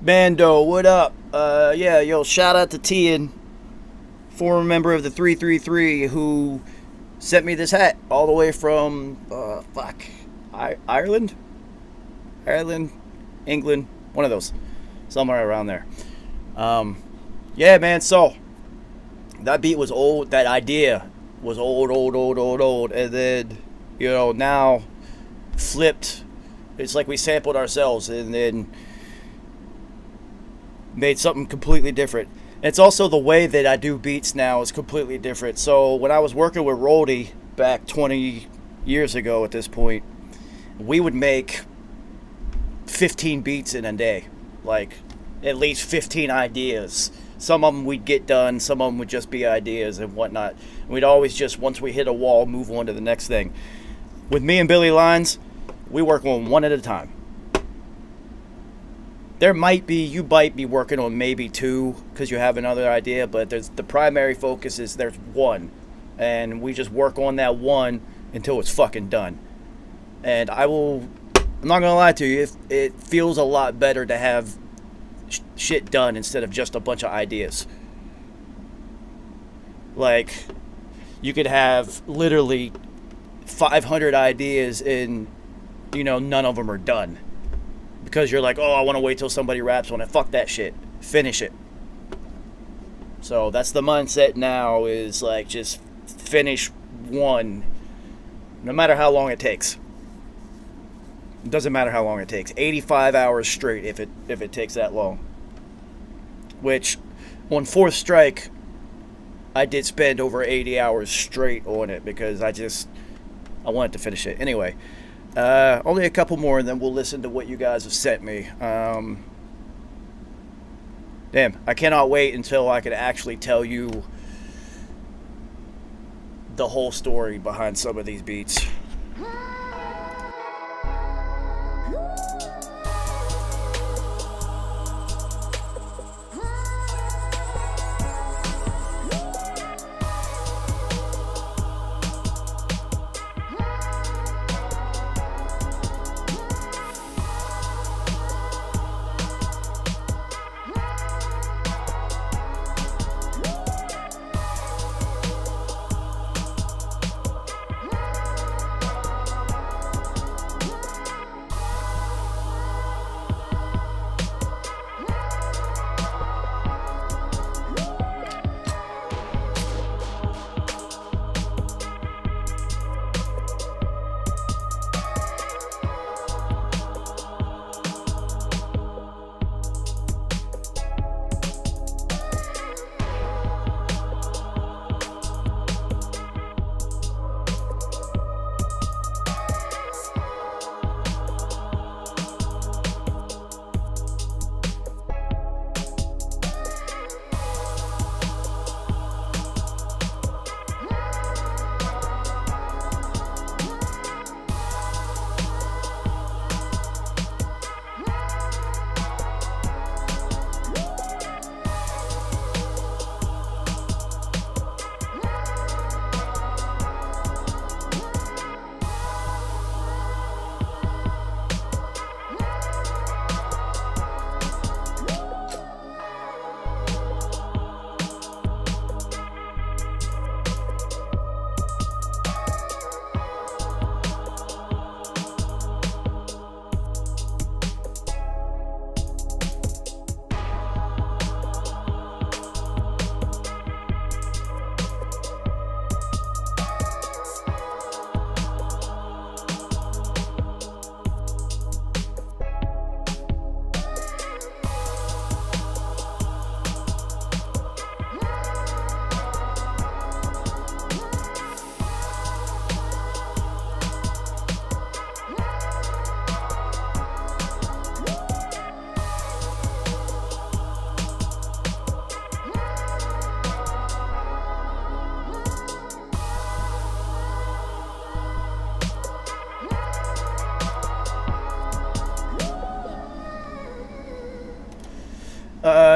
Bando, what up? Yeah, yo, shout out to Tian, former member of the 333, who sent me this hat all the way from, Ireland? Ireland, England, one of those. Somewhere around there. Yeah, man, so that beat was old. That idea was old. And then, you know, now flipped. It's like we sampled ourselves and then made something completely different. It's also the way that I do beats now is completely different. So when I was working with Roldy back 20 years ago at this point, we would make 15 beats in a day. Like, at least 15 ideas. Some of them we'd get done, some of them would just be ideas and whatnot. We'd always just, once we hit a wall, move on to the next thing. With me and Billy Lyons, we work on one at a time. You might be working on maybe two because you have another idea, but the primary focus is there's one. And we just work on that one until it's fucking done. And I'm not going to lie to you, it feels a lot better to have shit done instead of just a bunch of ideas. Like, you could have literally 500 ideas and, none of them are done. Because you're like, oh, I want to wait till somebody raps on it. Fuck that shit. Finish it. So that's the mindset now, is like, just finish one, no matter how long it takes. It doesn't matter how long it takes. 85 hours straight if it takes that long. Which, on Fourth Strike, I did spend over 80 hours straight on it because I wanted to finish it. Anyway, only a couple more and then we'll listen to what you guys have sent me. Damn, I cannot wait until I can actually tell you the whole story behind some of these beats.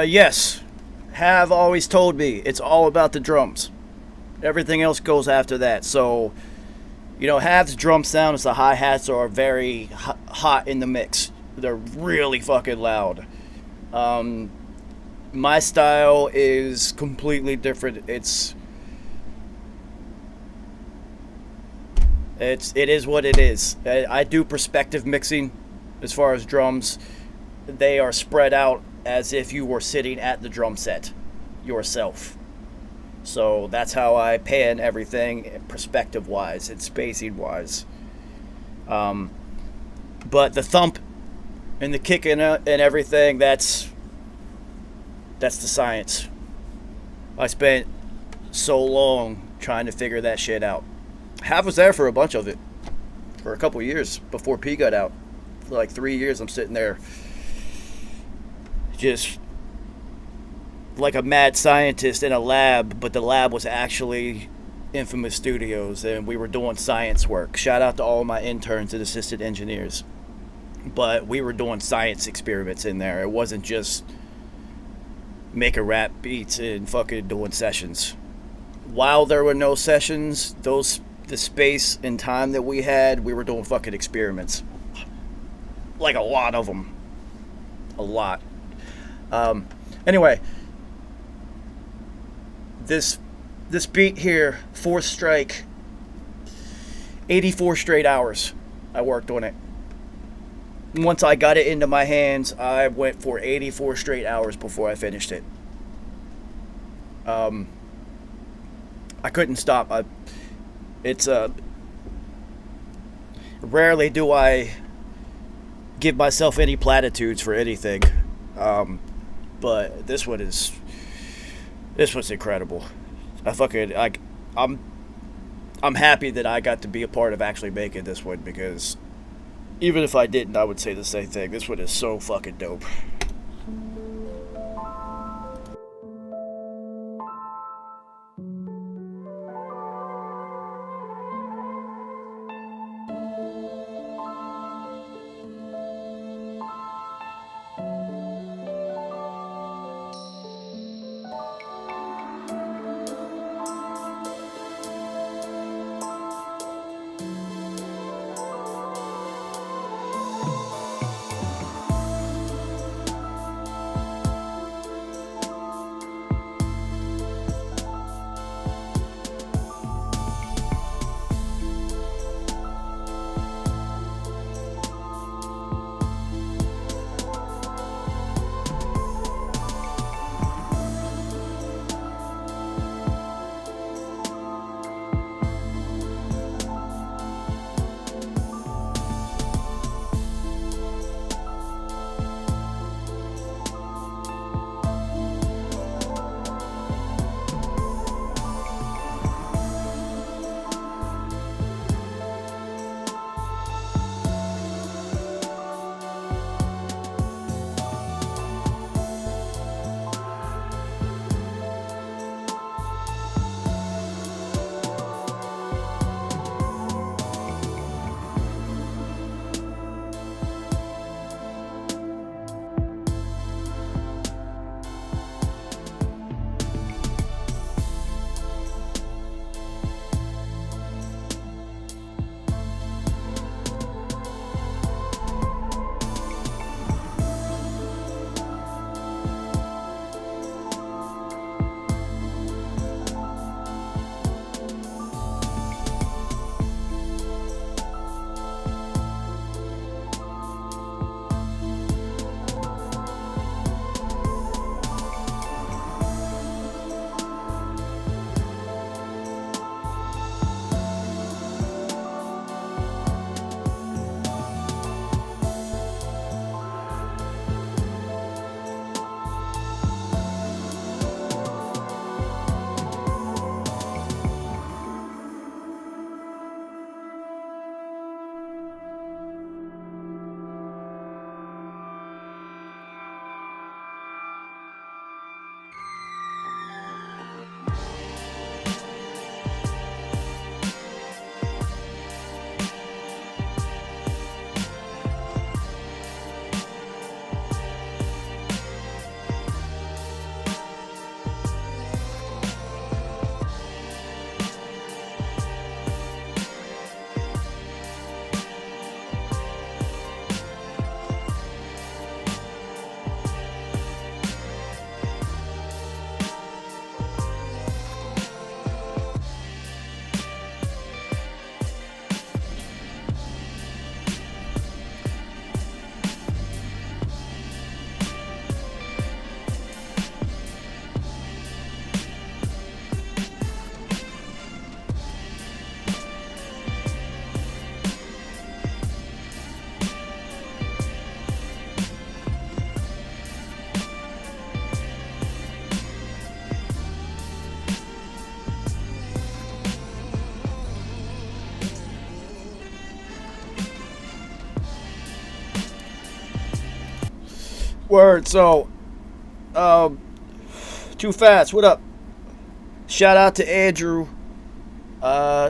Yes, have always told me it's all about the drums. Everything else goes after that. So, Hav's drum sound is the hi-hats are very hot in the mix. They're really fucking loud. My style is completely different. It is what it is. I do perspective mixing as far as drums. They are spread out as if you were sitting at the drum set yourself. So that's how I pan everything perspective-wise and spacing-wise. But the thump and the kick and everything, that's the science. I spent so long trying to figure that shit out. Half was there for a bunch of it. For a couple years before P got out. For like 3 years I'm sitting there just like a mad scientist in a lab, but the lab was actually Infamous Studios, and we were doing science work. Shout out to all my interns and assistant engineers. But we were doing science experiments in there. It wasn't just making rap beats and fucking doing sessions. While there were no sessions, the space and time that we had, we were doing fucking experiments. Like a lot of them. A lot. Anyway, this beat here, Fourth Strike, 84 straight hours I worked on it. Once I got it into my hands, I went for 84 straight hours before I finished it. I couldn't stop. Rarely do I give myself any platitudes for anything, but this one's incredible. I'm happy that I got to be a part of actually making this one, because even if I didn't, I would say the same thing. This one is so fucking dope. Word. So, Too Fast, what up? Shout out to Andrew.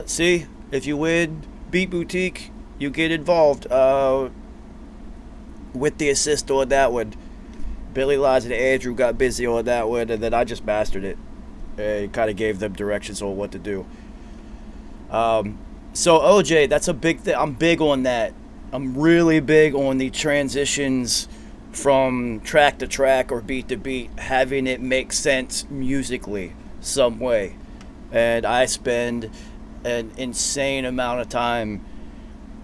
See, if you win Beat Boutique, you get involved with the assist on that one. Billy Lies and Andrew got busy on that one, and then I just mastered it. And kind of gave them directions on what to do. So OJ, that's a big thing. I'm big on that. I'm really big on the transitions from track to track or beat to beat, having it make sense musically some way. And I spend an insane amount of time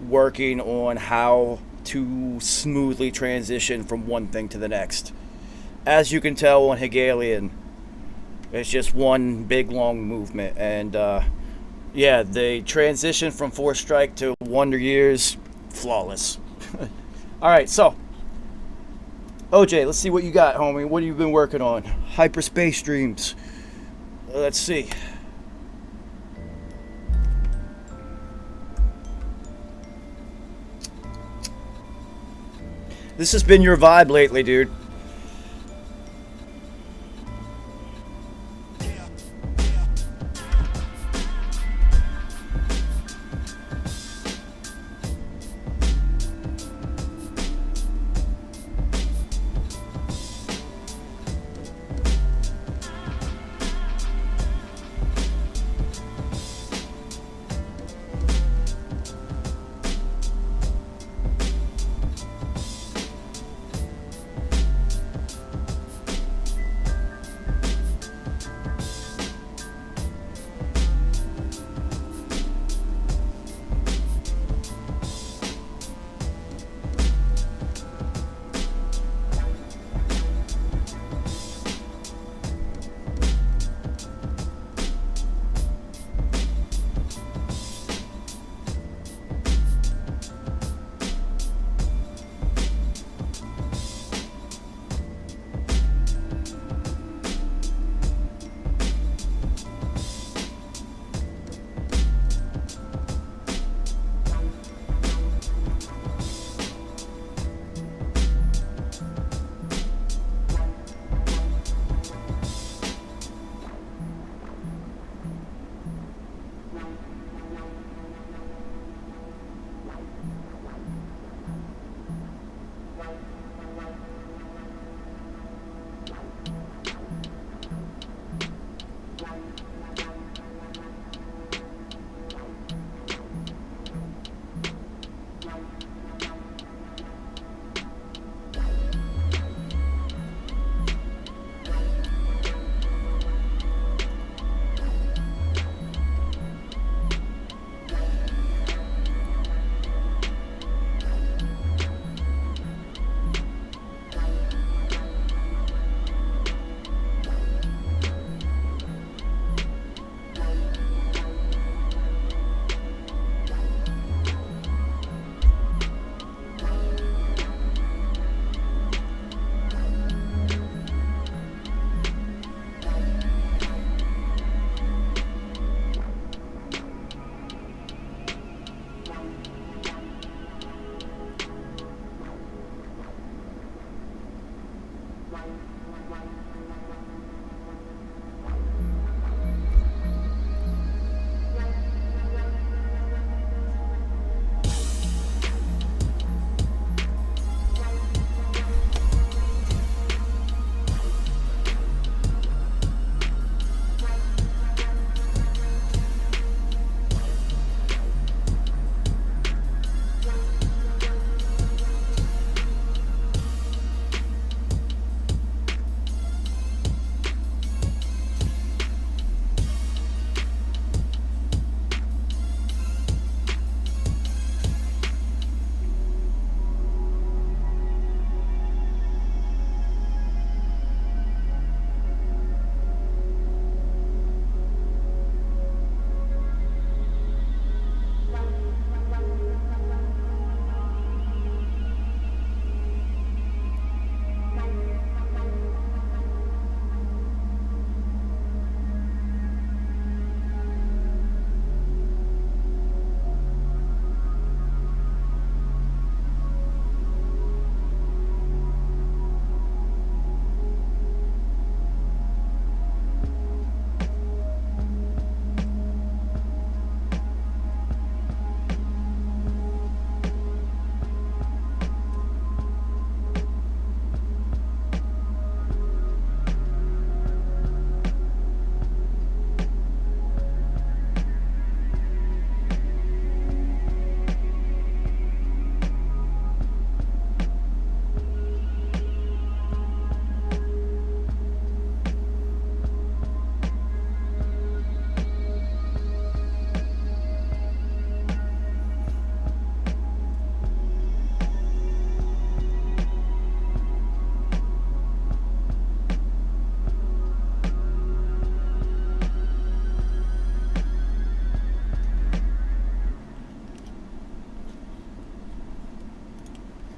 working on how to smoothly transition from one thing to the next. As you can tell on Hegelian, it's just one big long movement. And yeah, the transition from Four Strike to Wonder Years, flawless. All right, so OJ, let's see what you got, homie. What have you been working on? Hyperspace Dreams. Let's see. This has been your vibe lately, dude.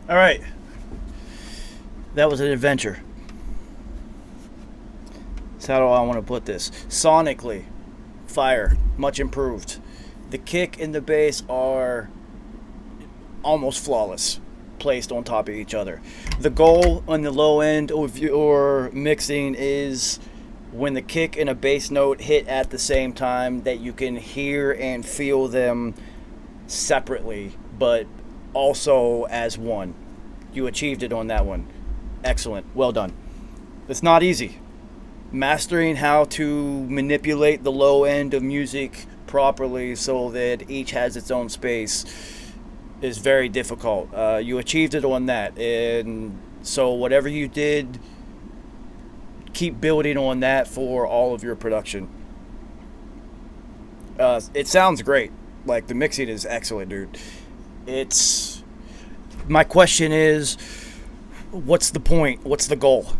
All right. That was an adventure. So how do I want to put this? Sonically, fire, much improved. The kick and the bass are almost flawless, placed on top of each other. The goal on the low end of your mixing is when the kick and a bass note hit at the same time, that you can hear and feel them separately, but also as one. You achieved it on that one. Excellent. Well done. It's not easy. Mastering how to manipulate the low end of music properly so that each has its own space is very difficult. You achieved it on that, and so whatever you did, keep building on that for all of your production. It sounds great. Like, the mixing is excellent, dude. My question is, what's the point? What's the goal?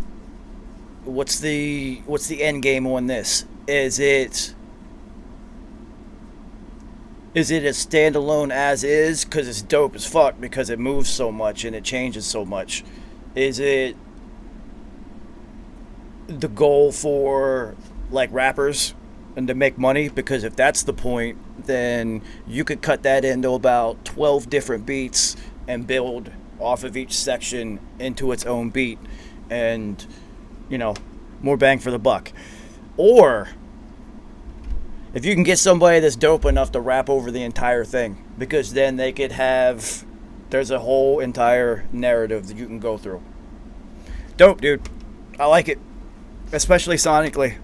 What's the end game on this? Is it a standalone as is because it's dope as fuck because it moves so much and it changes so much? Is it the goal for, like, rappers and to make money? Because if that's the point, then you could cut that into about 12 different beats and build off of each section into its own beat, and, you know, more bang for the buck. Or if you can get somebody that's dope enough to rap over the entire thing, because then they could have, there's a whole entire narrative that you can go through. Dope, dude. I like it, especially sonically.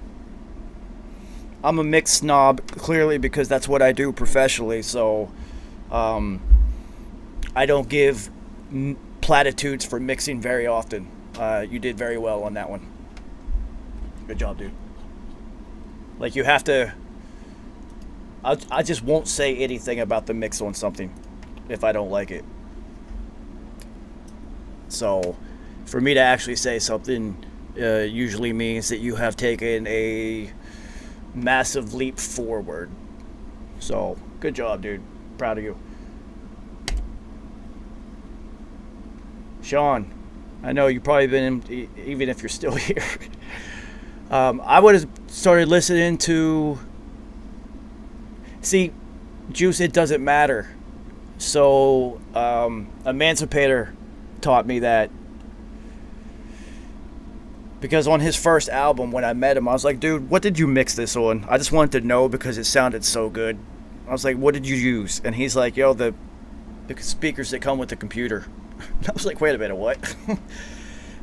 I'm a mix snob, clearly, because that's what I do professionally, so I don't give platitudes for mixing very often. You did very well on that one. Good job, dude. Like, you have to... I just won't say anything about the mix on something if I don't like it. So, for me to actually say something usually means that you have taken a massive leap forward. So, good job, dude. Proud of you. Sean, I know you've probably been, even if you're still here. I would have started listening to... See, Juice, it doesn't matter. So, Emancipator taught me that. Because on his first album, when I met him, I was like, dude, what did you mix this on? I just wanted to know because it sounded so good. I was like, what did you use? And he's like, yo, the speakers that come with the computer. I was like, wait a minute, what?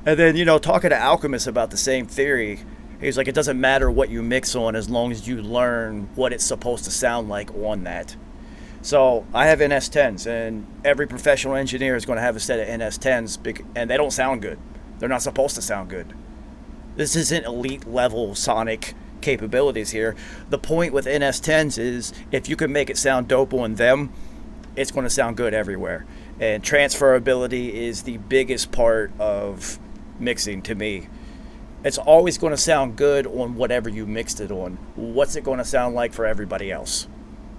And then, you know, talking to Alchemist about the same theory, he's like, it doesn't matter what you mix on as long as you learn what it's supposed to sound like on that. So I have NS10s, and every professional engineer is going to have a set of NS10s, and they don't sound good. They're not supposed to sound good. This isn't elite level sonic capabilities here. The point with NS10s is if you can make it sound dope on them, it's going to sound good everywhere. And transferability is the biggest part of mixing to me. It's always going to sound good on whatever you mixed it on. What's it going to sound like for everybody else?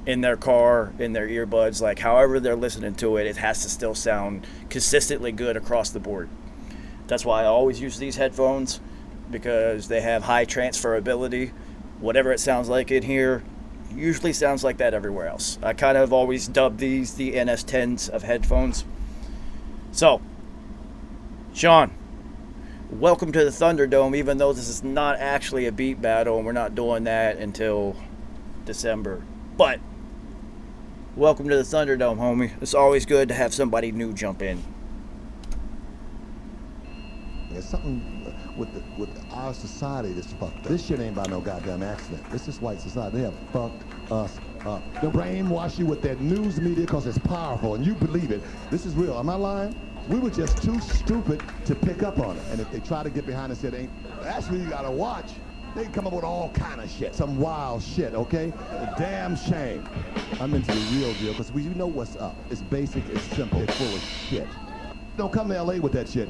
In their car, in their earbuds, like however they're listening to it, it has to still sound consistently good across the board. That's why I always use these headphones, because they have high transferability. Whatever it sounds like in here usually sounds like that everywhere else. I kind of always dub these the NS10s of headphones. So, Sean, welcome to the Thunderdome, even though this is not actually a beat battle and we're not doing that until December. But, welcome to the Thunderdome, homie. It's always good to have somebody new jump in. There's something with our society that's fucked up. This shit ain't by no goddamn accident. This is white society. They have fucked us up. They brainwash you with their news media because it's powerful and you believe it. This is real. Am I lying? We were just too stupid to pick up on it. And if they try to get behind us, it ain't. That's what you gotta watch. They come up with all kind of shit. Some wild shit, okay? A damn shame. I'm into the real deal because we know what's up. It's basic, it's simple, it's full of shit. Don't come to LA with that shit.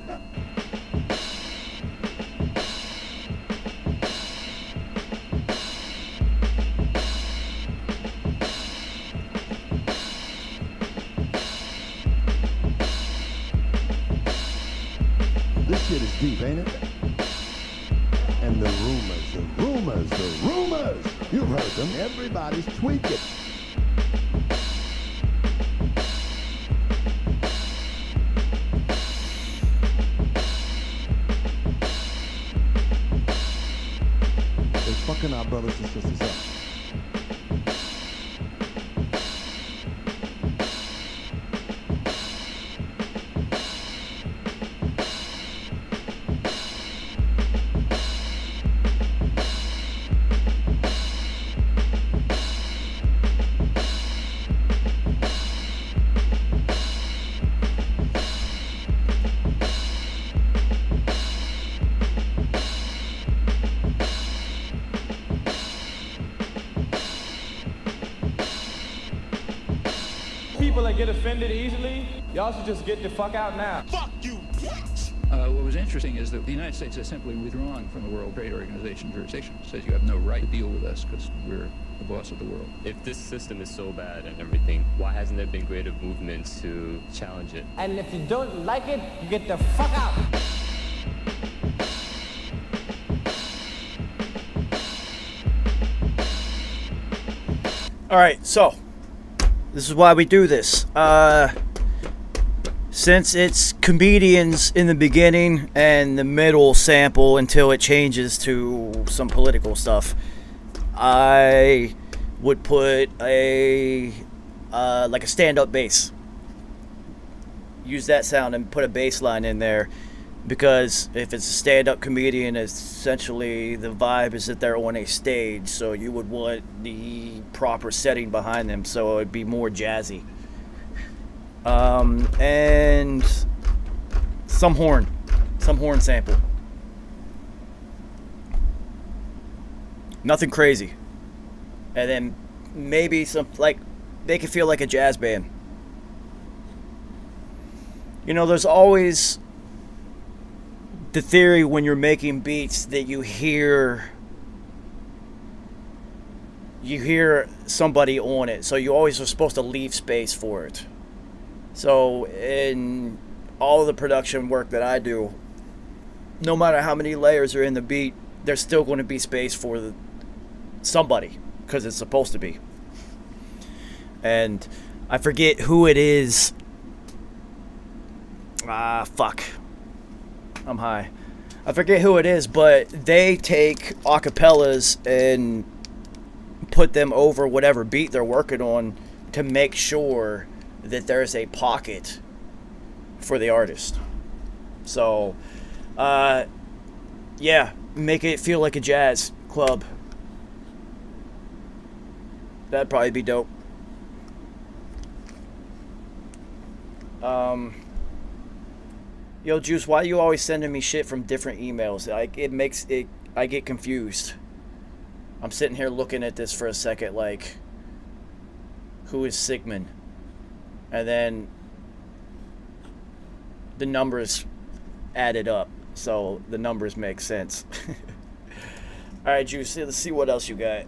shit is deep, ain't it? And the rumors. You've heard them. Everybody's tweaking. They're fucking our brothers and sisters up. People that get offended easily, y'all should just get the fuck out now. What was interesting is that the United States has simply withdrawn from the World Trade Organization jurisdiction. It says you have no right to deal with us because we're the boss of the world. If this system is so bad and everything, why hasn't there been greater movements to challenge it? And if you don't like it, you get the fuck out. All right, so this is why we do this. Since it's comedians in the beginning and the middle sample until it changes to some political stuff, I would put a like a stand-up bass. Use that sound and put a bass line in there, because if it's a stand-up comedian, essentially the vibe is that they're on a stage, so you would want the proper setting behind them, so it'd be more jazzy. And some horn sample. Nothing crazy. And then maybe some, like, make it feel like a jazz band. You know, there's always the theory when you're making beats that you hear somebody on it, so you always are supposed to leave space for it. So in all of the production work that I do, no matter how many layers are in the beat, there's still going to be space for somebody, because it's supposed to be. And I forget who it is. Fuck. I'm high. I forget who it is, but they take acapellas and put them over whatever beat they're working on to make sure that there's a pocket for the artist. So, yeah, make it feel like a jazz club. That'd probably be dope. Yo, Juice, why are you always sending me shit from different emails? Like, I get confused. I'm sitting here looking at this for a second, like, who is Sigmund? And then the numbers added up, so the numbers make sense. All right, Juice, let's see what else you got.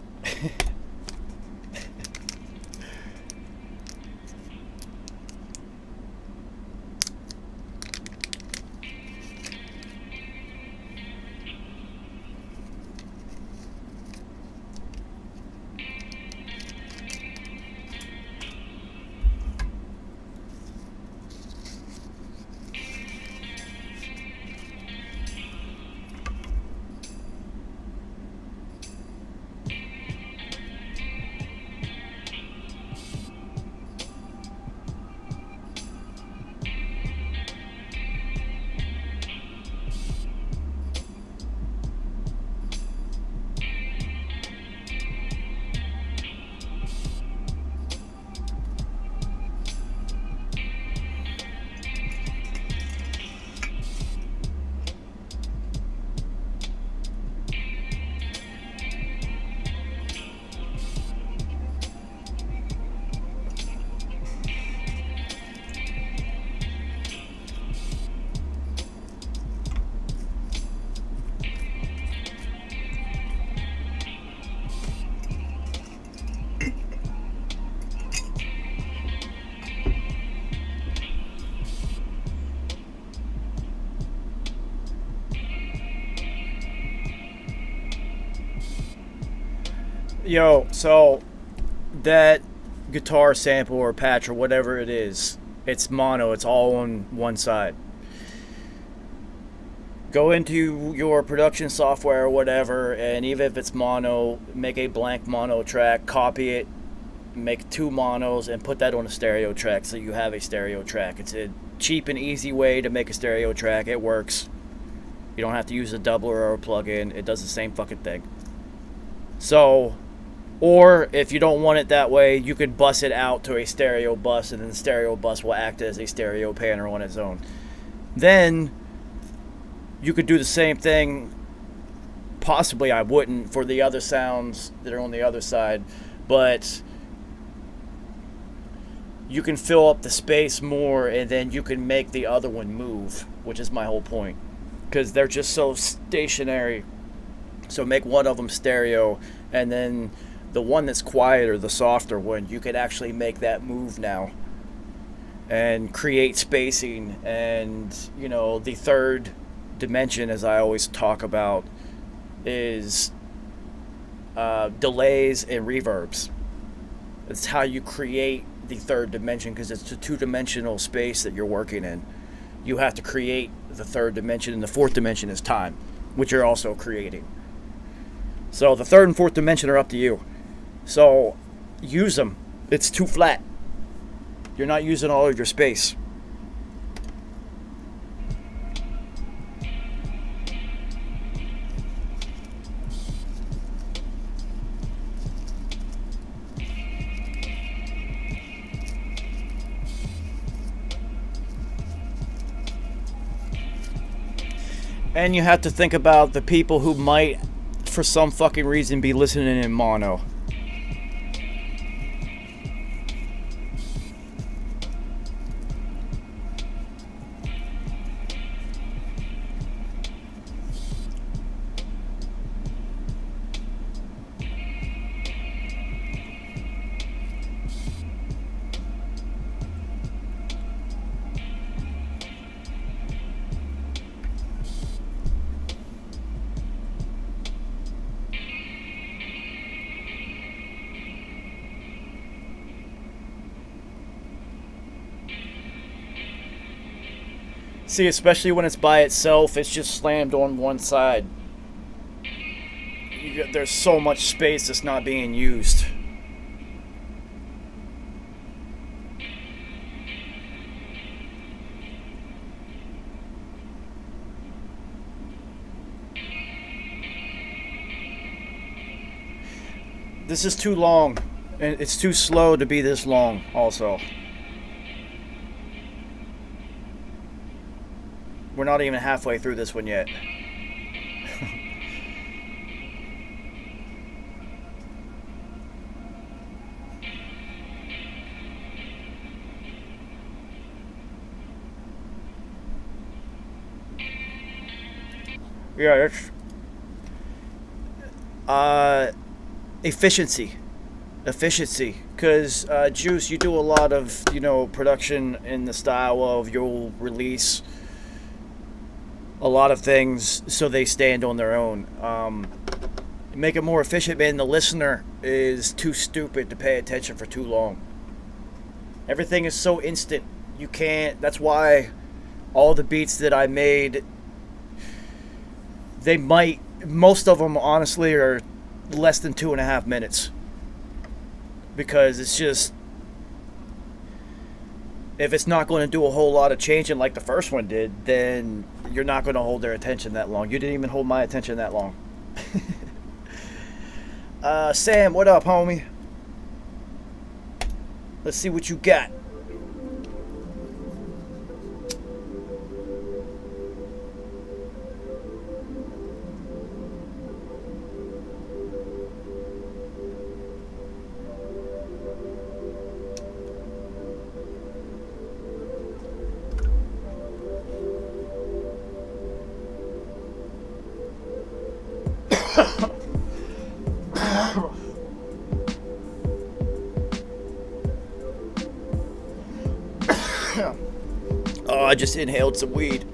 Yo, so that guitar sample or patch or whatever it is, it's mono. It's all on one side. Go into your production software or whatever, and even if it's mono, make a blank mono track, copy it, make 2 monos, and put that on a stereo track so you have a stereo track. It's a cheap and easy way to make a stereo track. It works. You don't have to use a doubler or a plug-in. It does the same fucking thing. So, or if you don't want it that way, you could bus it out to a stereo bus, and then the stereo bus will act as a stereo panner on its own. Then you could do the same thing. Possibly I wouldn't for the other sounds that are on the other side, but you can fill up the space more, and then you can make the other one move, which is my whole point, because they're just so stationary. So make one of them stereo, and then the one that's quieter, the softer one, you could actually make that move now and create spacing. And you know, the third dimension, as I always talk about, is delays and reverbs. It's how you create the third dimension, because it's a 2-dimensional space that you're working in. You have to create the third dimension, and the fourth dimension is time, which you're also creating. So the third and fourth dimension are up to you. So use them. It's too flat. You're not using all of your space. And you have to think about the people who might, for some fucking reason, be listening in mono. See, especially when it's by itself, it's just slammed on one side. There's so much space that's not being used. This is too long, and it's too slow to be this long also. We're not even halfway through this one yet. Yeah, it's efficiency, because Juice, you do a lot of, you know, production in the style of you'll release a lot of things so they stand on their own. Make it more efficient, man. The listener is too stupid to pay attention for too long. Everything is so instant. You can't. That's why all the beats that I made, most of them honestly are less than 2.5 minutes, because it's just, if it's not going to do a whole lot of changing like the first one did, then you're not going to hold their attention that long. You didn't even hold my attention that long. Sam, what up, homie? Let's see what you got. Oh, I just inhaled some weed.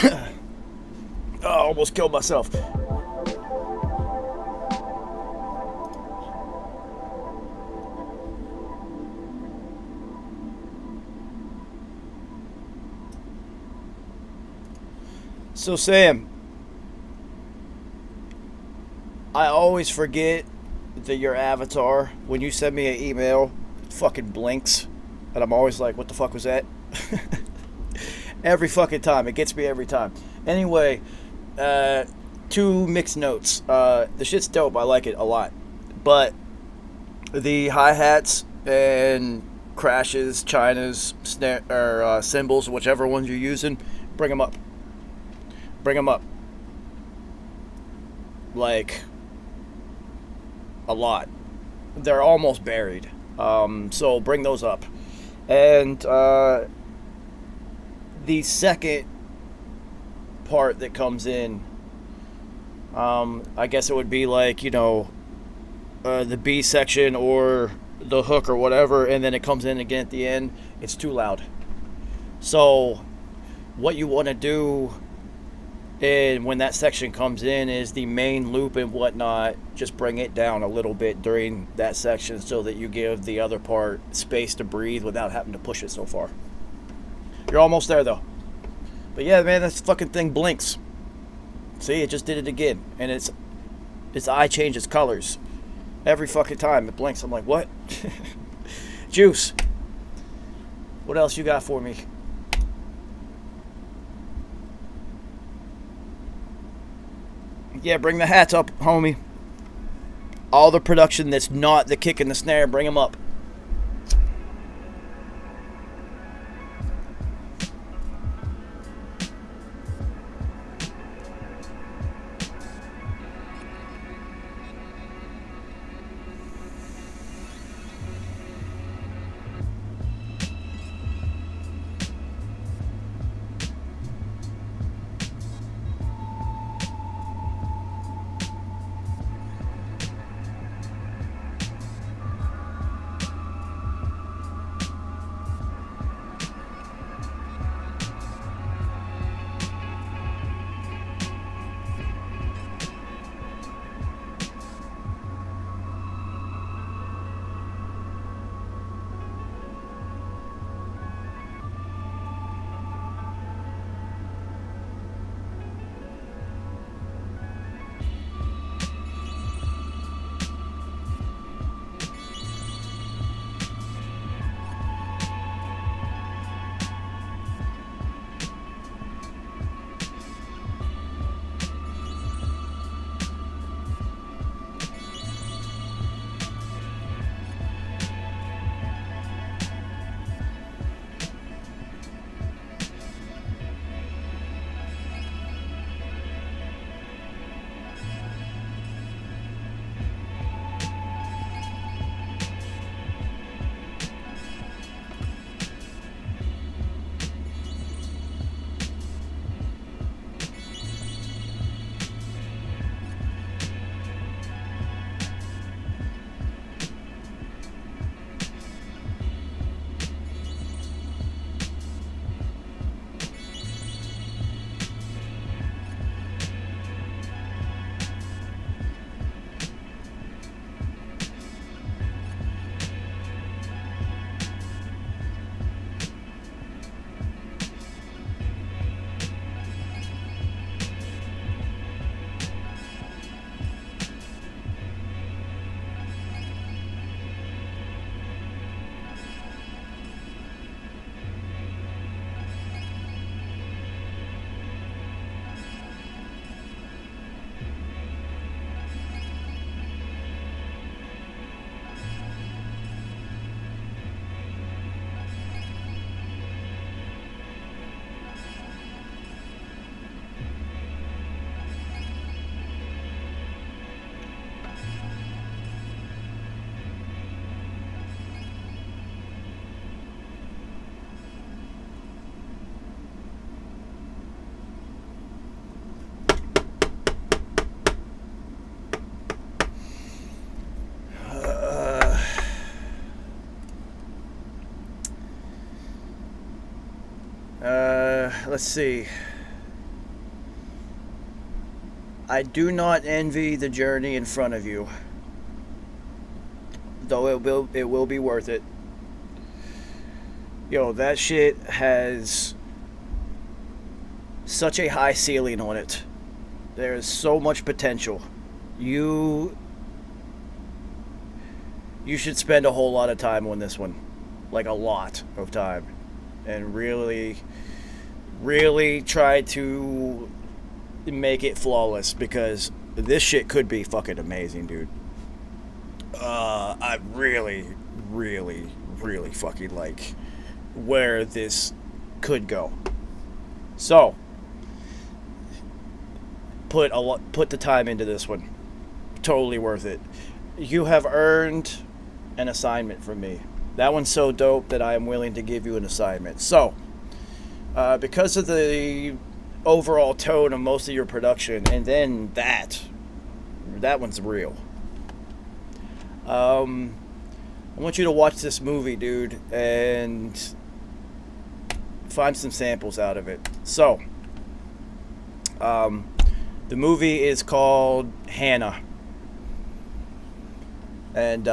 Oh, almost killed myself. So Sam, I always forget that your avatar, when you send me an email, fucking blinks. And I'm always like, what the fuck was that? Every fucking time. It gets me every time. Anyway, two mixed notes. The shit's dope. I like it a lot. But the hi-hats and crashes, chinas, snare, or cymbals, whichever ones you're using, bring them up. Bring them up. Like, a lot. They're almost buried. So bring those up. And the second part that comes in, I guess it would be like, you know, the B section or the hook or whatever, and then it comes in again at the end. It's too loud. So what you want to do, and when that section comes in, is the main loop and whatnot, just bring it down a little bit during that section so that you give the other part space to breathe without having to push it so far. You're almost there though. But yeah, man, this fucking thing blinks. See, it just did it again. And its eye changes colors every fucking time it blinks. I'm like, what? Juice. What else you got for me? Yeah, bring the hats up, homie. All the production that's not the kick and the snare, bring them up. Let's see. I do not envy the journey in front of you, though it will be worth it. Yo, that shit has such a high ceiling on it. There's so much potential. You should spend a whole lot of time on this one, like a lot of time, and really try to make it flawless, because this shit could be fucking amazing, dude. I really fucking like where this could go. So, put the time into this one. Totally worth it. You have earned an assignment from me. That one's so dope that I am willing to give you an assignment. So, because of the overall tone of most of your production, and then that one's real. I want you to watch this movie, dude, and find some samples out of it. So, the movie is called Hannah. And,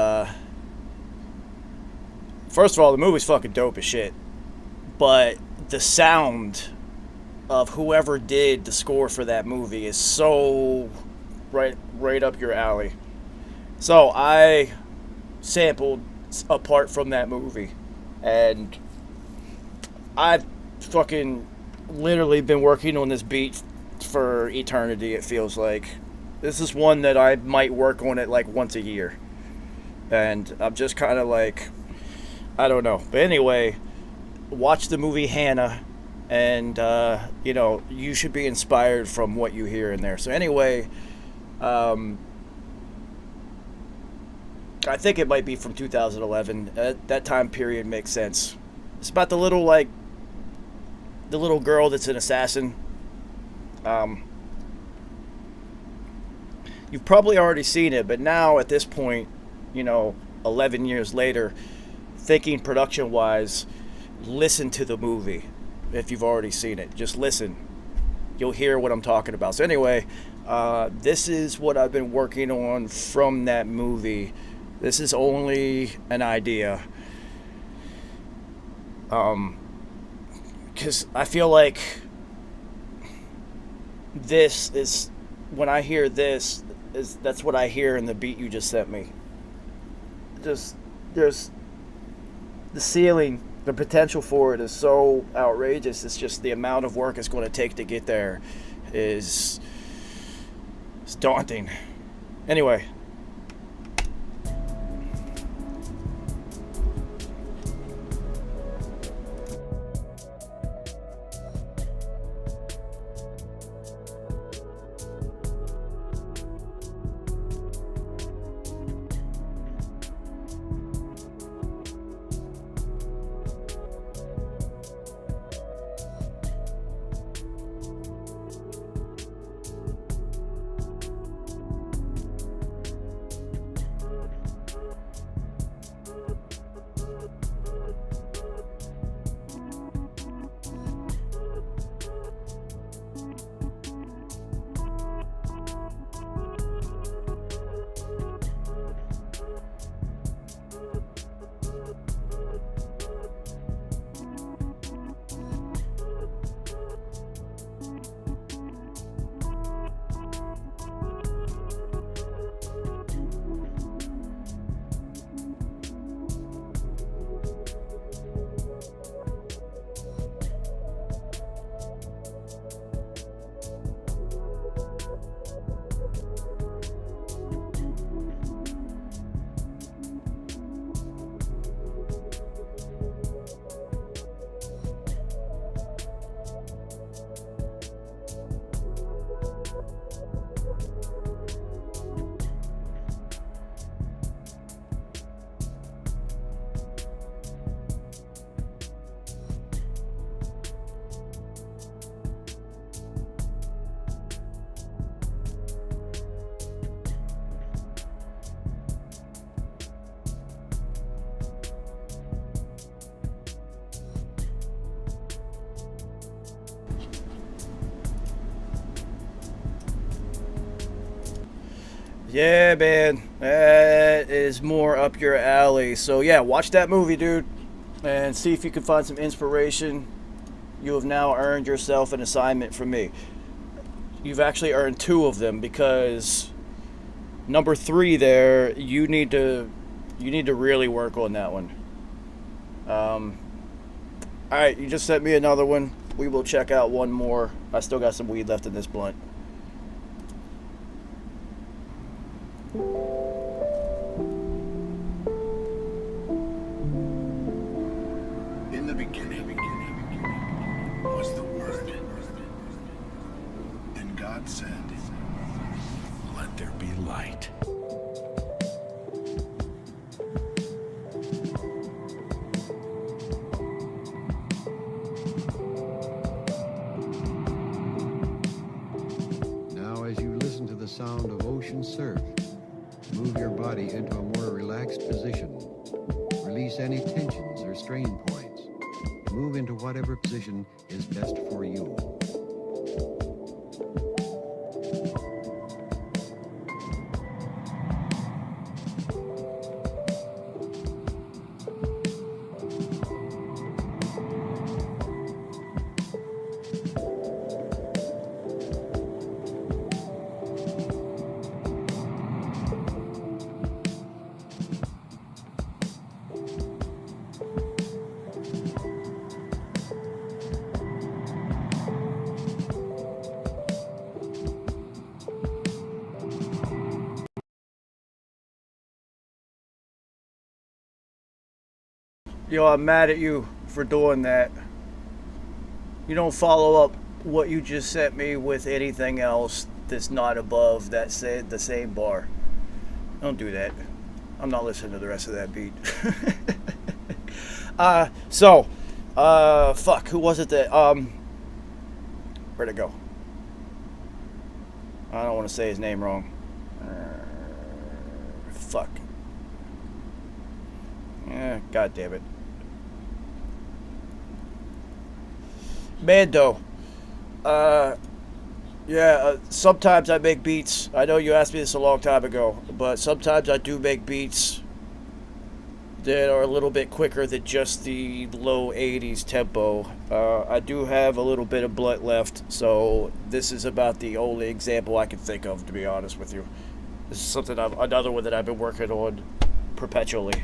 first of all, the movie's fucking dope as shit. But the sound of whoever did the score for that movie is so right up your alley. So I sampled a part from that movie, and I've fucking literally been working on this beat for eternity, it feels like. This is one that I might work on it like once a year. And I'm just kind of like, I don't know. But anyway, watch the movie Hannah, and, you should be inspired from what you hear in there. So anyway, I think it might be from 2011. That time period makes sense. It's about the little girl that's an assassin. You've probably already seen it, but now at this point, 11 years later, thinking production-wise, listen to the movie if you've already seen it. Just listen. You'll hear what I'm talking about. So anyway, this is what I've been working on from that movie. This is only an idea. Because I feel like this is, when I hear this, that's what I hear in the beat you just sent me. There's the ceiling, the potential for it is so outrageous. It's just the amount of work it's going to take to get there is daunting. Anyway. Yeah, man, that is more up your alley. So yeah, watch that movie, dude, and see if you can find some inspiration. You have now earned yourself an assignment from me. You've actually earned 2 of them because number 3 there, you need to really work on that one. All right, you just sent me another one. We will check out one more. I still got some weed left in this blunt. In the beginning was the Word. And God said, "Let there be light." Now, as you listen to the sound of ocean surf, move your body into a more relaxed position. Release any tensions or strain points. Move into whatever position is best for you. Yo, I'm mad at you for doing that. You don't follow up what you just sent me with anything else that's not above that said the same bar. Don't do that. I'm not listening to the rest of that beat. Fuck, who was it that where'd it go? I don't want to say his name wrong. Fuck. God damn it. Mando. Sometimes I make beats. I know you asked me this a long time ago, but sometimes I do make beats that are a little bit quicker than just the low 80s tempo. I do have a little bit of blunt left, so this is about the only example I can think of, to be honest with you. This is another one that I've been working on perpetually.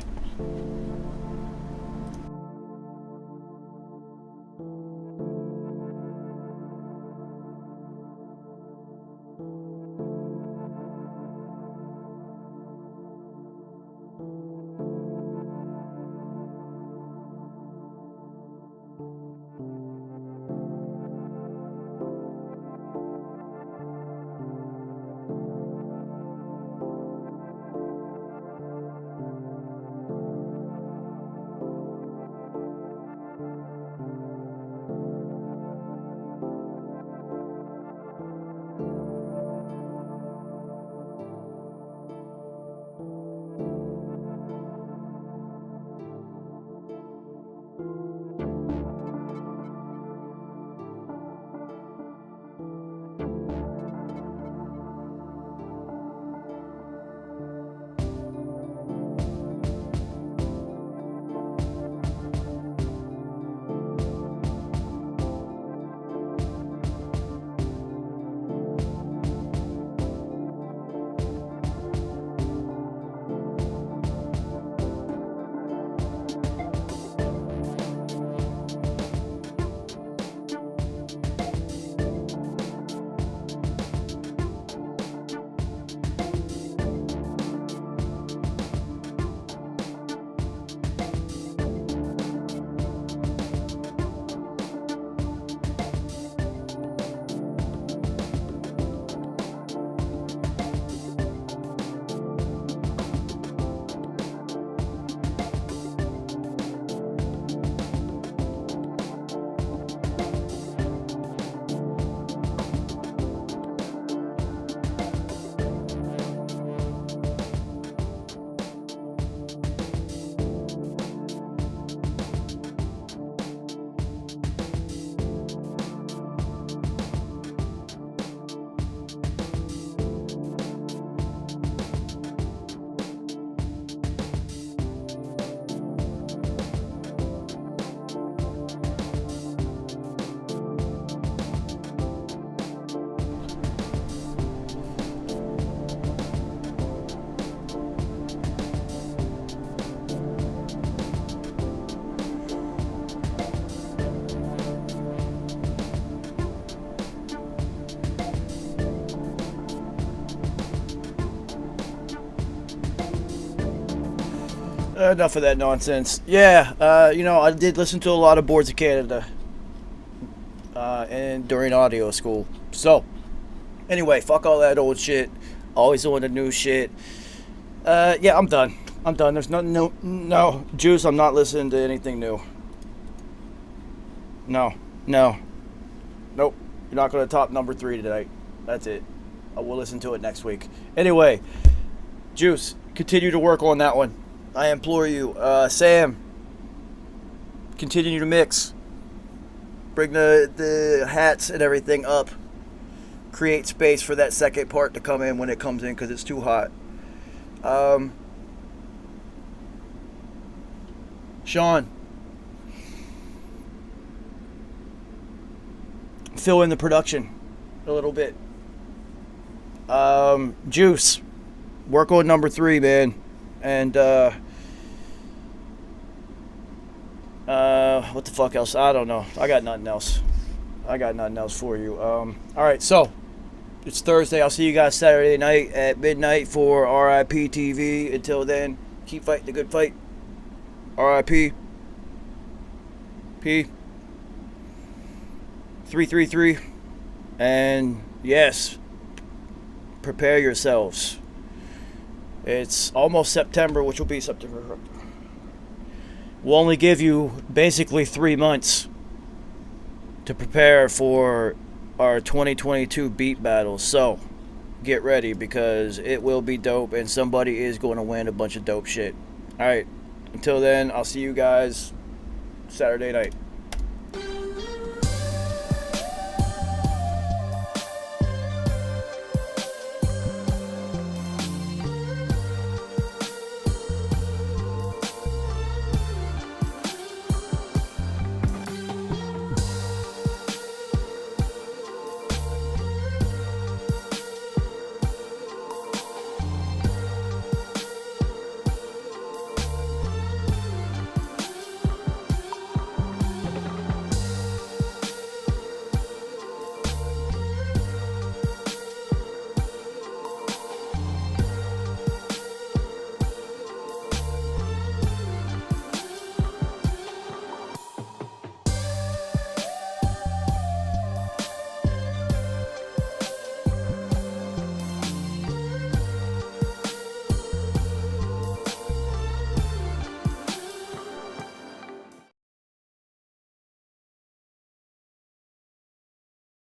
Enough of that nonsense. Yeah, you know, I did listen to a lot of Boards of Canada and during audio school. So, anyway, fuck all that old shit. Always on the new shit. Yeah, I'm done. I'm done. There's nothing new. No, Juice, I'm not listening to anything new. No. Nope. You're not going to top number 3 tonight. That's it. I will listen to it next week. Anyway, Juice, continue to work on that one. I implore you. Sam, continue to mix. Bring the hats and everything up. Create space for that second part to come in when it comes in because it's too hot. Sean, fill in the production a little bit. Juice, work on number 3, man. And what the fuck else? I don't know. I got nothing else for you. All right, so it's Thursday. I'll see you guys Saturday night at midnight for RIP TV. Until then, keep fighting the good fight. RIP P 333. And yes, prepare yourselves. It's almost September, which will be September. We'll only give you basically 3 months to prepare for our 2022 beat battle. So get ready because it will be dope and somebody is going to win a bunch of dope shit. Alright, until then, I'll see you guys Saturday night.